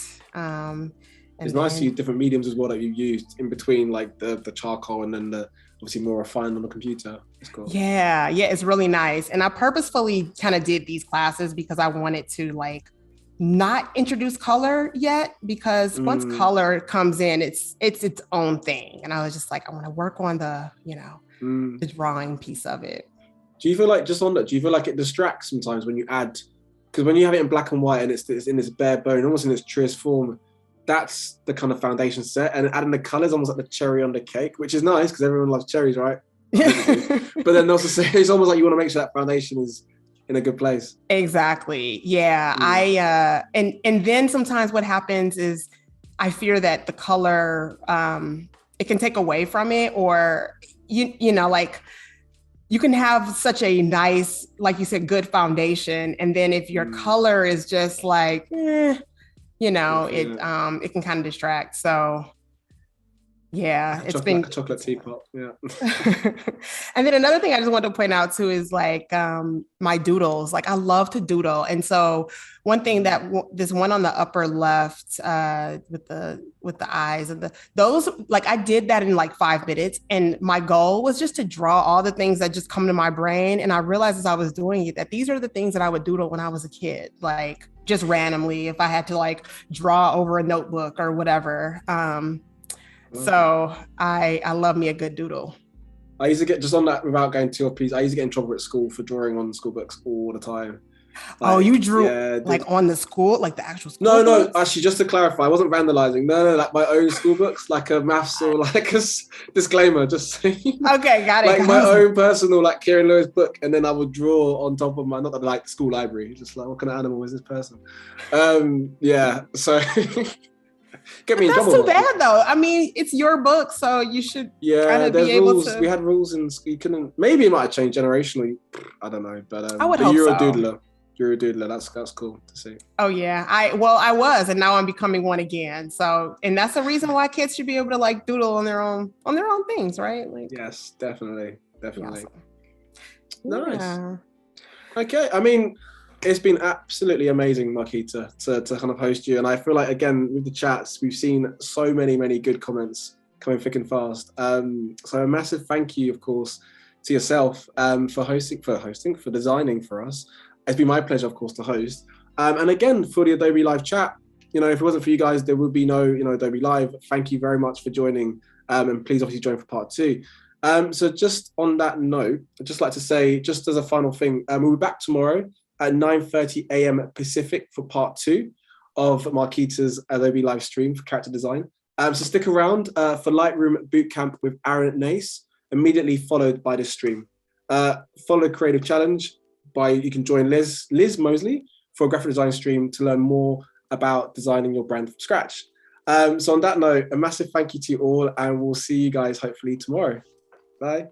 It's nice to use different mediums as well that you used in between, like the charcoal and then the obviously more refined on the computer. It's cool. Yeah, it's really nice. And I purposefully kind of did these classes because I wanted to like not introduce color yet, because once color comes in, it's its own thing. And I was just like, I want to work on the drawing piece of it. Do you feel like, just on that, do you feel like it distracts sometimes when you add, because when you have it in black and white and it's in this bare bone, almost in its truest form, that's the kind of foundation set, and adding the colors almost like the cherry on the cake, which is nice because everyone loves cherries, right? But then also it's almost like you want to make sure that foundation is in a good place. Exactly. Yeah. And then sometimes what happens is I fear that the color, it can take away from it, or like you can have such a nice, like you said, good foundation, and then if your color is just like it can kind of distract. So yeah, it's been like a chocolate teapot. Yeah. And then another thing I just wanted to point out too is like my doodles. Like I love to doodle, and so one thing that this one on the upper left with the eyes and those, like I did that in like 5 minutes, and my goal was just to draw all the things that just come to my brain. And I realized as I was doing it that these are the things that I would doodle when I was a kid, like just randomly if I had to like draw over a notebook or whatever. So I love me a good doodle. I used to get, just on that without going too off piece, I used to get in trouble at school for drawing on school books all the time. Like, you drew on the school, like the actual school No, books? actually, just to clarify, I wasn't vandalizing. No, like my own school books, like a maths or like a disclaimer, just saying. Okay, got it. Like my own personal, like Kieron Lewis book, and then I would draw on top of my, not that like school library, just like what kind of animal is this person? Yeah, so get me in trouble. That's too bad though. I mean, it's your book, so you should kind of be able to. We had rules in school. You couldn't. Maybe it might have changed generationally. I don't know, but I would hope you're so. a doodler. You're a doodler. That's cool to see. Oh yeah, I was, and now I'm becoming one again. So, and that's the reason why kids should be able to like doodle on their own things, right? Like, yes, definitely. Awesome. Nice. Yeah. Okay, I mean, it's been absolutely amazing, Markita, to kind of host you. And I feel like, again, with the chats, we've seen so many good comments coming thick and fast. So a massive thank you, of course, to yourself for designing for us. It's been my pleasure, of course, to host. And again, for the Adobe Live chat, you know, if it wasn't for you guys, there would be no, you know, Adobe Live. Thank you very much for joining. And please obviously join for part 2. So just on that note, I'd just like to say, just as a final thing, we'll be back tomorrow at 9:30 a.m. Pacific for part 2 of Markita's Adobe live stream for character design. So stick around for Lightroom Bootcamp with Aaron Nace, immediately followed by this stream. Follow Creative Challenge you can join Liz Mosley for a graphic design stream to learn more about designing your brand from scratch. So on that note, a massive thank you to you all, and we'll see you guys hopefully tomorrow. Bye.